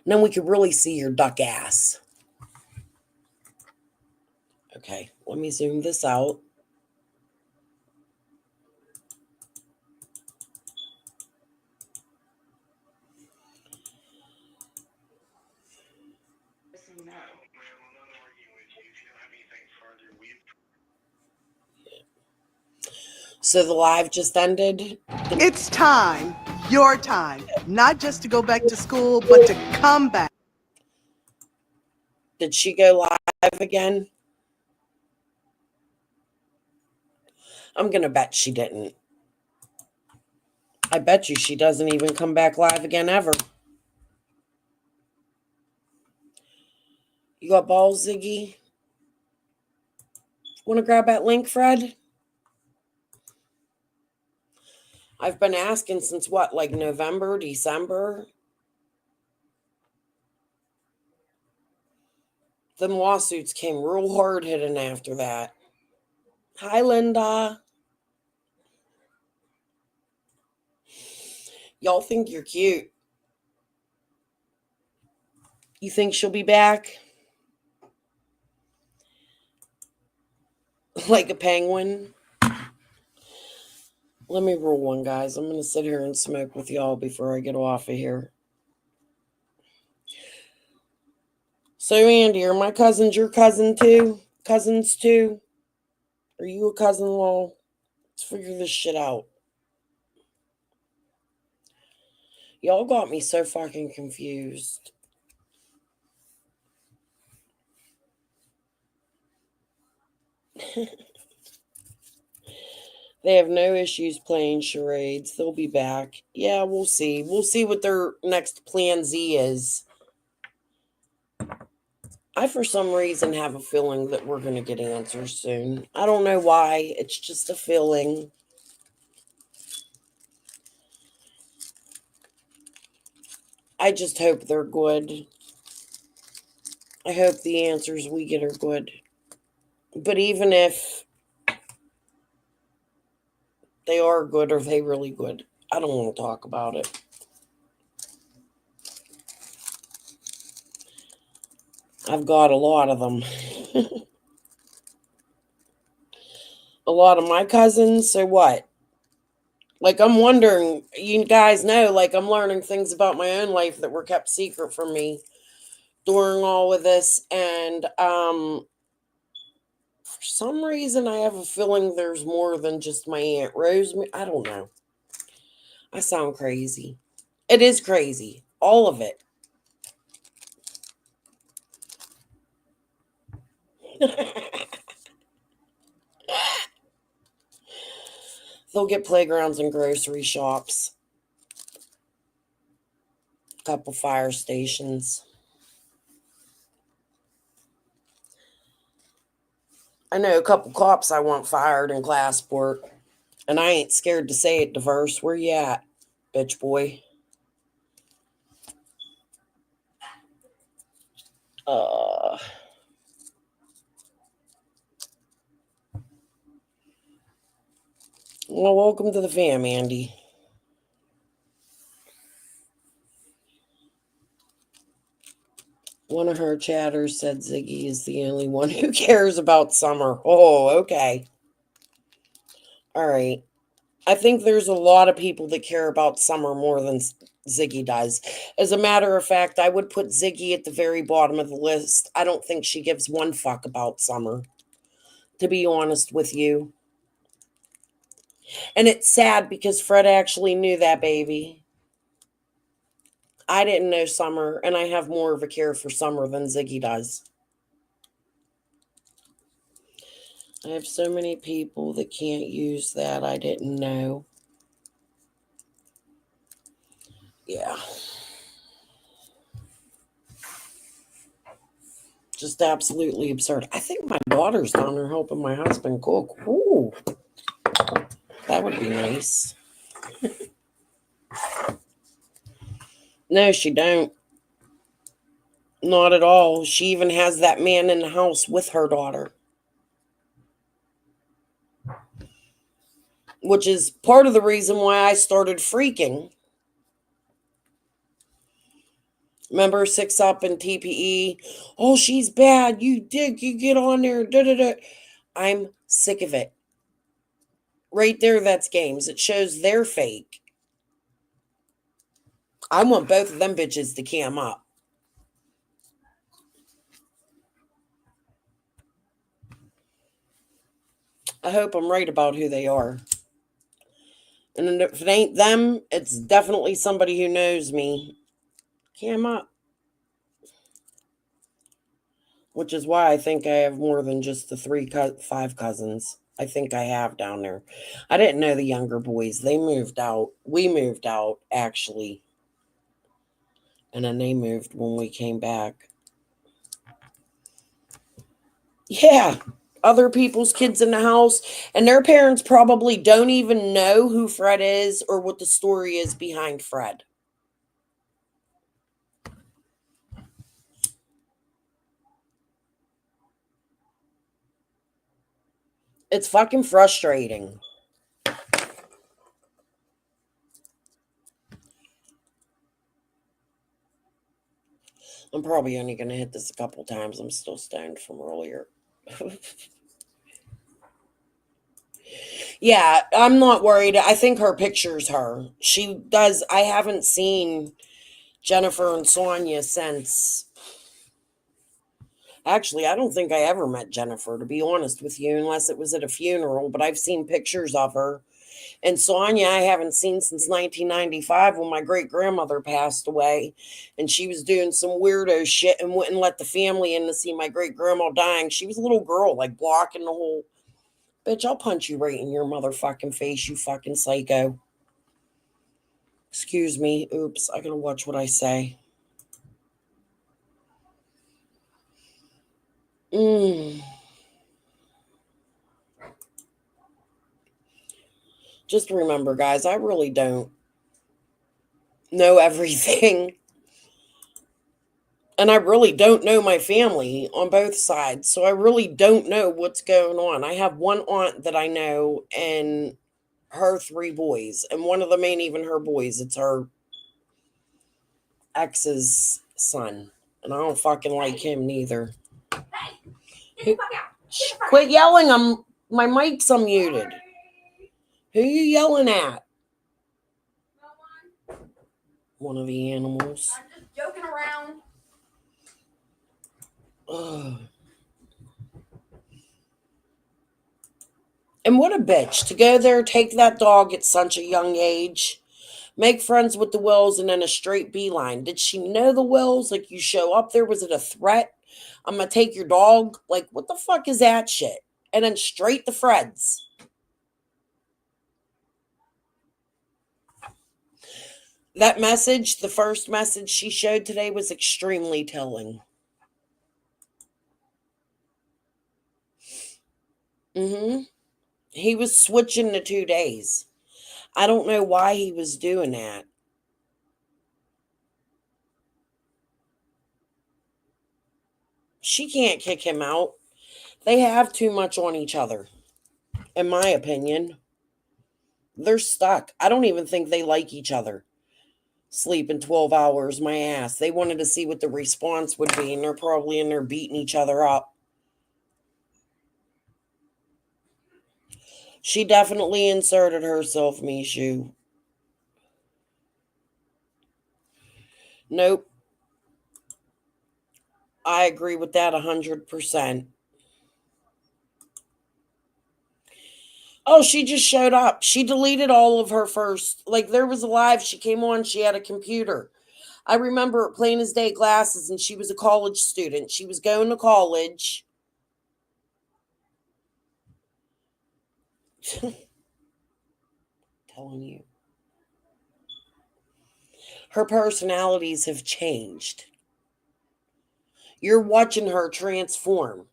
And then we could really see your duck ass. Okay, let me zoom this out. Just so you know. Well, ma'am, I'm not arguing with you. If you don't have anything further, we So the live just ended. It's time, your time, not just to go back to school, but to come back. Did she go live again? I'm going to bet she didn't. I bet you she doesn't even come back live again ever. You got balls, Ziggy? Want to grab that link, Fred? I've been asking since what, like November, December? Them lawsuits came real hard hitting after that. Hi, Linda. Y'all think you're cute. You think she'll be back? Like a penguin? Let me roll one, guys. I'm going to sit here and smoke with y'all before I get off of here. So, Andy, are my cousins your cousin too? Cousins too? Are you a cousin-in-law? Let's figure this shit out. Y'all got me so fucking confused. They have no issues playing charades. They'll be back. Yeah, we'll see. We'll see what their next plan Z is. I, for some reason, have a feeling that we're going to get answers soon. I don't know why. It's just a feeling. I just hope they're good. I hope the answers we get are good. But even if they are good, are they really good? I don't want to talk about it. I've got a lot of them. A lot of my cousins, so what? Like, I'm wondering, you guys know, like, I'm learning things about my own life that were kept secret from me during all of this. And for some reason, I have a feeling there's more than just my Aunt Rose. I don't know. I sound crazy. It is crazy. All of it. They'll get playgrounds and grocery shops. A couple fire stations. I know a couple cops I want fired in Glassport. And I ain't scared to say it, Diverse. Where you at, bitch boy? Well, welcome to the fam, Andy. One of her chatters said Ziggy is the only one who cares about Summer. Oh, okay. All right. I think there's a lot of people that care about Summer more than Ziggy does. As a matter of fact, I would put Ziggy at the very bottom of the list. I don't think she gives one fuck about Summer, to be honest with you. And it's sad because Fred actually knew that baby. I didn't know Summer, and I have more of a care for Summer than Ziggy does. I have so many people that can't use that. I didn't know. Yeah. Just absolutely absurd. I think my daughter's down there helping my husband cook. Ooh. That would be nice. No, she don't. Not at all. She even has that man in the house with her daughter. Which is part of the reason why I started freaking. Remember 6 Up and TPE? Oh, she's bad. You get on there. Da, da, da. I'm sick of it. Right there, that's games. It shows they're fake. I want both of them bitches to cam up. I hope I'm right about who they are. And if it ain't them, it's definitely somebody who knows me. Cam up. Which is why I think I have more than just the 5 cousins. I think I have down there. I didn't know the younger boys. They moved out. We moved out, actually. And then they moved when we came back. Yeah. Other people's kids in the house. And their parents probably don't even know who Fred is or what the story is behind Fred. It's fucking frustrating. I'm probably only going to hit this a couple times. I'm still stoned from earlier. Yeah, I'm not worried. I think her picture's her. She does. I haven't seen Jennifer and Sonia since. Actually, I don't think I ever met Jennifer, to be honest with you, unless it was at a funeral. But I've seen pictures of her. And Sonia, I haven't seen since 1995 when my great grandmother passed away. And she was doing some weirdo shit and wouldn't let the family in to see my great grandma dying. She was a little girl, like blocking the whole. Bitch, I'll punch you right in your motherfucking face, you fucking psycho. Excuse me. Oops, I gotta watch what I say. Just remember, guys, I really don't know everything. And I really don't know my family on both sides. So I really don't know what's going on. I have one aunt that I know and her 3 boys. And one of them ain't even her boys. It's her ex's son. And I don't fucking like him neither. Quit yelling. My mic's unmuted. Who are you yelling at? One of the animals. I'm just joking around. Ugh. And what a bitch to go there, take that dog at such a young age, make friends with the Wills, and then a straight beeline. Did she know the Wills? Like, you show up there, was it a threat? I'm gonna take your dog. Like, what the fuck is that shit? And then straight to Fred's. That message, the first message she showed today, was extremely telling. He was switching to 2 days. I don't know why he was doing that. She can't kick him out. They have too much on each other, in my opinion. They're stuck. I don't even think they like each other. Sleeping 12 hours, my ass. They wanted to see what the response would be, and they're probably in there beating each other up. She definitely inserted herself, Mishu. Nope. I agree with that 100%. Oh, she just showed up. She deleted all of her first. Like, there was a live. She came on. She had a computer. I remember her plain as day glasses, and she was a college student. She was going to college. Telling you. Her personalities have changed. You're watching her transform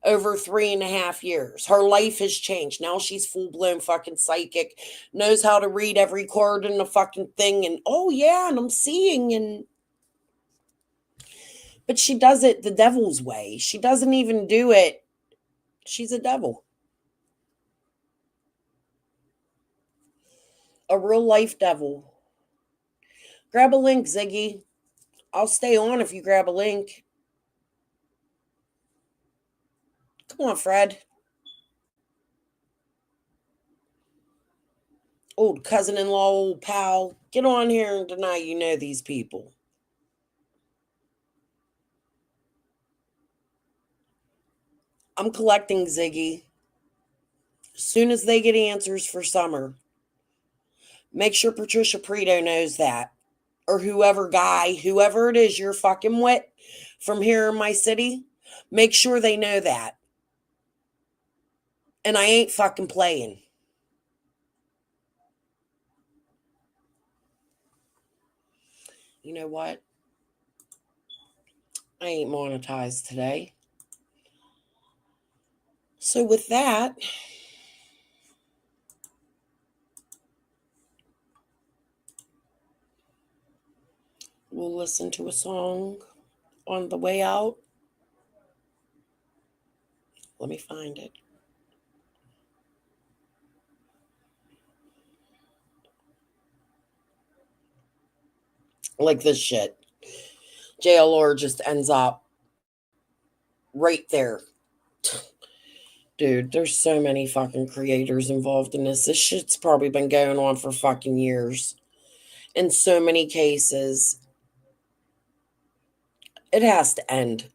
over 3.5 years. Her life has changed. Now she's full-blown fucking psychic, knows how to read every card in the fucking thing, and oh yeah, and I'm seeing, and but she does it the devil's way. She doesn't even do it. She's a devil. A real life devil. Grab a link, Ziggy. I'll stay on if you grab a link. Come on, Fred. Old cousin-in-law, old pal. Get on here and deny you know these people. I'm collecting, Ziggy. As soon as they get answers for summer, make sure Patricia Preto knows that. Or whoever it is you're fucking with from here in my city, make sure they know that. And I ain't fucking playing. You know what? I ain't monetized today. So with that, we'll listen to a song on the way out. Let me find it. Like this shit. JLR just ends up right there. Dude, there's so many fucking creators involved in this. This shit's probably been going on for fucking years. In so many cases. It has to end.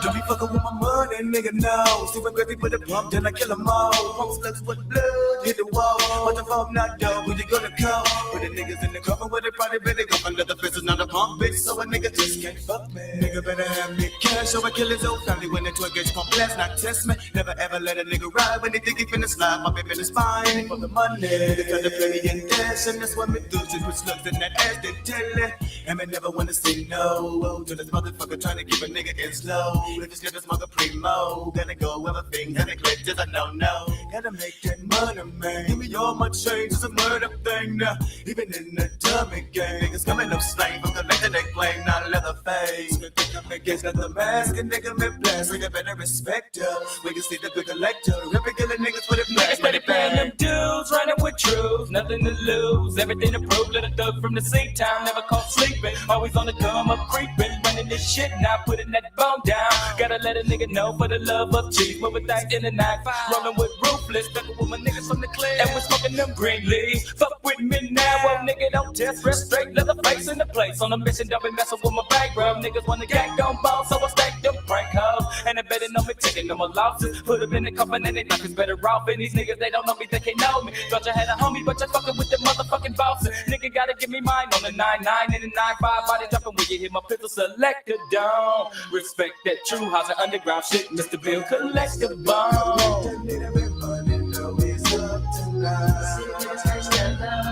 Don't be fucking with my money, nigga, no. See when Griffy put the pump, then I kill them all. Pump slugs with blood, hit the wall. What the fuck not done? Where you gonna call? With the niggas in the cover, where they probably better go under the fence is not a pump bitch, so a nigga just can't fuck me. Nigga better have me cash, or I kill his own family when the toy gets pump blast, not test me. Never ever let a nigga ride when they think he finna slide. My baby in his spine for the money. Nigga try to play me in dash, and that's what me do. Just put slugs in that ass, they tell it. And me never wanna say no to this motherfucker trying to keep a nigga in slow. If it's good as mother primo, gotta go everything, gotta click just I don't know. Gotta make that money, man. Give me all my change, it's a murder thing now. Even in the dummy game, niggas coming up slang from collecting they claim, not leather face. Nigga make it the mask, and nigga me blast. Nigga better respect her. We can see the big collector, ripping killing niggas with a blast. Steady paying them dues, running with truth, nothing to lose, everything to prove. Little thug from the same town, never caught sleeping, always on the come up creeping, running this shit now, putting that bone down. Gotta let a nigga know for the love of cheese, moving dice in the night, rolling with ruthless, ducking with my niggas from the clear, and we're smoking them green leaves. Fuck with me now, well nigga don't test, rest straight, leather face in the place. On a mission, don't be messing with my bank, bro. Niggas wanna gang on ball, so I stack them prank hoes, and they better know me, taking no more losses. Put them in the coffin and they knock us better off. And these niggas, they don't know me, they can't know me. Thought you had a homie, but you're fucking with the motherfucking bosses. Nigga gotta give me mine on the 9-9 and the 9-5. Body jumping when you hit my pistol selector down. Respect that true house and underground shit, Mr. Bill Collectible.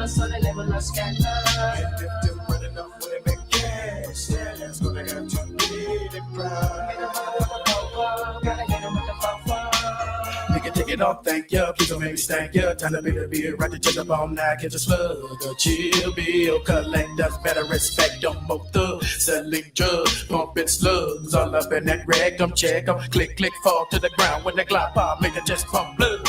So they level up scandal. And if they're running up with a cash, yeah, that's gonna have to be the pride. Gotta get him with the fun. Nigga, take it off, thank ya. Please don't make me stank ya. Time to be the beer, right to check up all night. Catch a slug, a chill bill. Collectors better respect them both thugs. Selling drugs, pumping slugs. All up in that rag, come check them. Click, click, fall to the ground. When the Glock pop, make it just pump blood.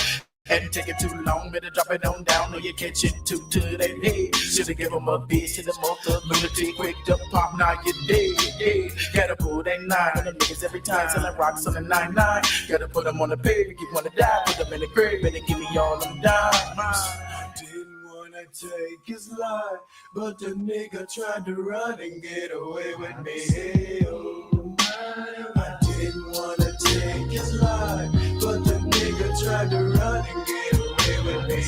And take it too long, better drop it on down. Know you catch it too to that head. Should've give him a bitch to the motor. Lunatic, quick to pop, now you dead, yeah. Gotta pull that 9 on them niggas every time. Selling rocks on the 9-9. Gotta put them on the pave if you wanna die. Put them in the grave, better give me all them dimes. I didn't wanna take his life, but the nigga tried to run and get away with me. Oh, I didn't wanna take his life, but the nigga tried to run and get away with me.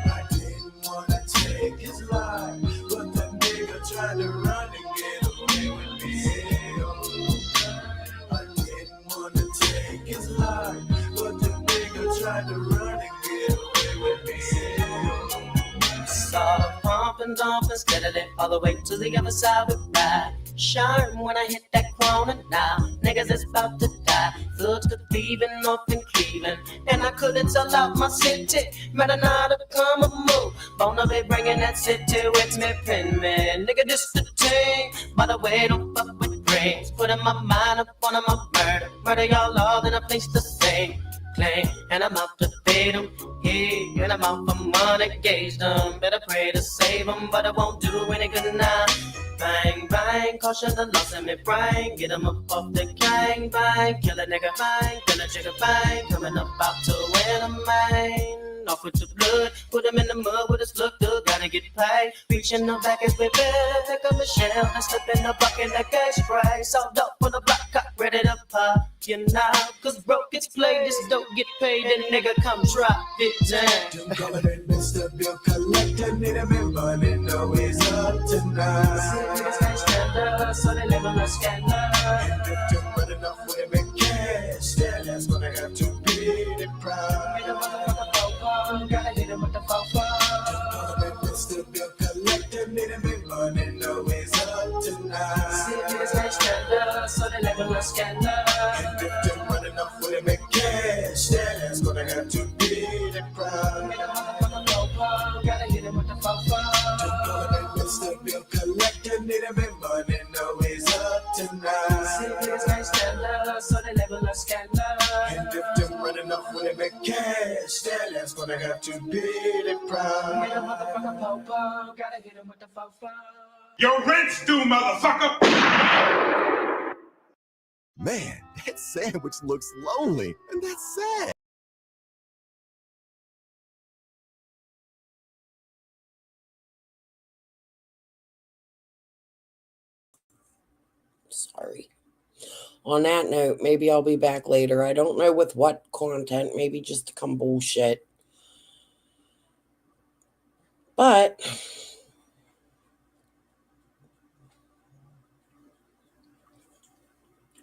I didn't wanna take his life, but the nigga tried to run and get away with me. I didn't wanna take his life, but the nigga tried to run and get away with me. Saw the pumping dolphins, steadily all the way to the other side with ride. Shine when I hit that corner now. Niggas is about to die. Foot to thieving off in Cleveland. And I couldn't sell out my city. Better not to come a move. Wanna be bringing that city with me, pin me. Nigga, this the thing. By the way, don't fuck with brains. Putting my mind up on my murder. Murder y'all all in a place to sing. Claim, and I'm out to fade them. Yeah, and I'm out for money, gauge them. Better pray to save them, but I won't do any good now. Bang, bang, caution the loss in me brain. Get him up off the gang, bang. Kill a nigga, bang. Kill a jigger, bang. Coming up out to win a man. Off with the blood, put him in the mud with his look good, gotta get paid. Reaching the back as we bed, pick up Michelle and slip in the bucket like a spray. Sold up for the block, cut ready to pop, you know. Cause broke gets played, this don't get paid, and nigga come drop it down. Don't call it Mr. Bill Collector, need him in money, know he's up tonight. See, niggas can't stand us, so they live on a scandal. And if you're running off with him in cash, then that's gonna have to be the prize. Gotta hit him with the fofo. Mr. Bill Collector, need him in money, know he's up tonight. See, niggas can't stand us, so they live on a scandal. And if you're running off with him in cash, then that's gonna have to be the prize. Gotta hit him with the fofo. Mr. Bill Collector, need him in money, know he's up tonight. See, niggas can't stand us, so they live on a scandal. And if they're running off with him in cash, then that's gonna have to be the prize. Hit him motherfucker popo, gotta hit him with the fofo. Your rent's due, motherfucker! Man, that sandwich looks lonely, and that's sad. Sorry. On that note, maybe I'll be back later. I don't know with what content, maybe just to come bullshit. But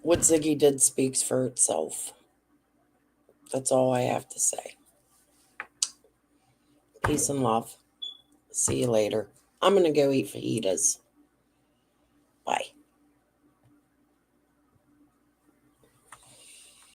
what Ziggy did speaks for itself. That's all I have to say. Peace and love. See you later. I'm going to go eat fajitas. Bye.